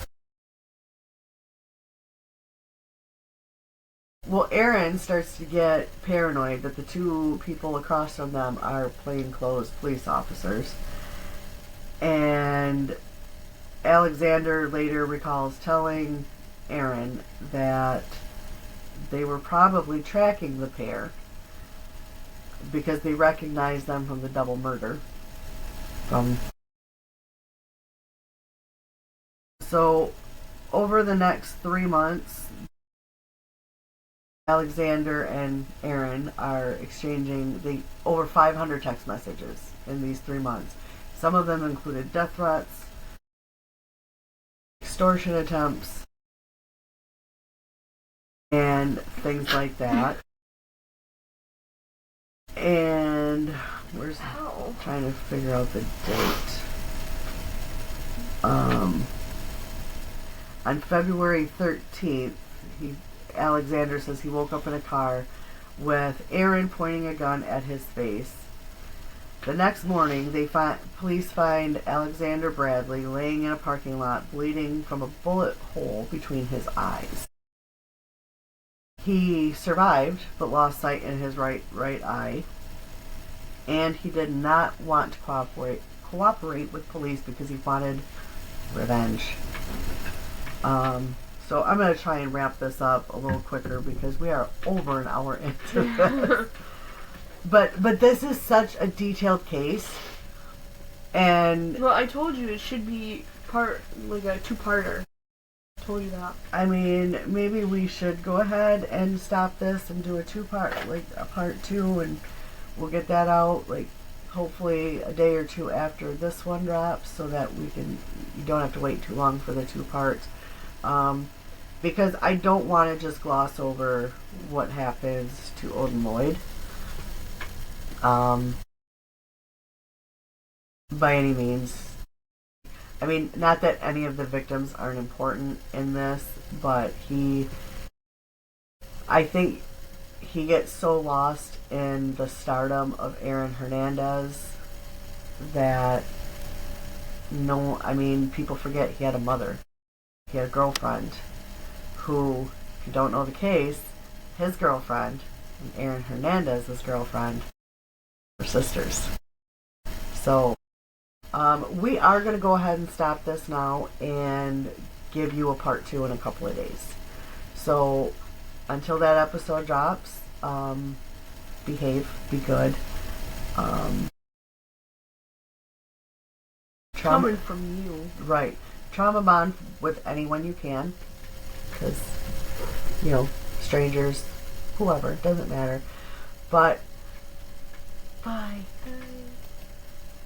Speaker 3: Well, Aaron starts to get paranoid that the two people across from them are plainclothes police officers. And Alexander later recalls telling Aaron that they were probably tracking the pair because they recognized them from the double murder. So, over the next 3 months, Alexander and Aaron are exchanging over 500 text messages in these 3 months. Some of them included death threats, extortion attempts, and things like that. And trying to figure out the date. On February 13th, Alexander says he woke up in a car with Aaron pointing a gun at his face. The next morning, police find Alexander Bradley laying in a parking lot, bleeding from a bullet hole between his eyes. He survived, but lost sight in his right eye, and he did not want to cooperate with police because he wanted revenge. So I'm going to try and wrap this up a little quicker because we are over an hour into this. But this is such a detailed case, and
Speaker 4: well, I told you it should be a two-parter. I told you that.
Speaker 3: I mean, maybe we should go ahead and stop this and do a a part 2, and we'll get that out hopefully a day or two after this one drops, so that you don't have to wait too long for the 2 parts. Because I don't want to just gloss over what happens to Odin Lloyd. By any means. I mean, not that any of the victims aren't important in this, but I think he gets so lost in the stardom of Aaron Hernandez that people forget he had a mother. He had a girlfriend who If you don't know the case, his girlfriend and Aaron Hernandez's girlfriend were sisters. So, we are going to go ahead and stop this now and give you a part 2 in a couple of days. So, until that episode drops, behave, be good.
Speaker 4: Coming from you.
Speaker 3: Right. Trauma bond with anyone you can. Because, strangers, whoever, doesn't matter. But, bye.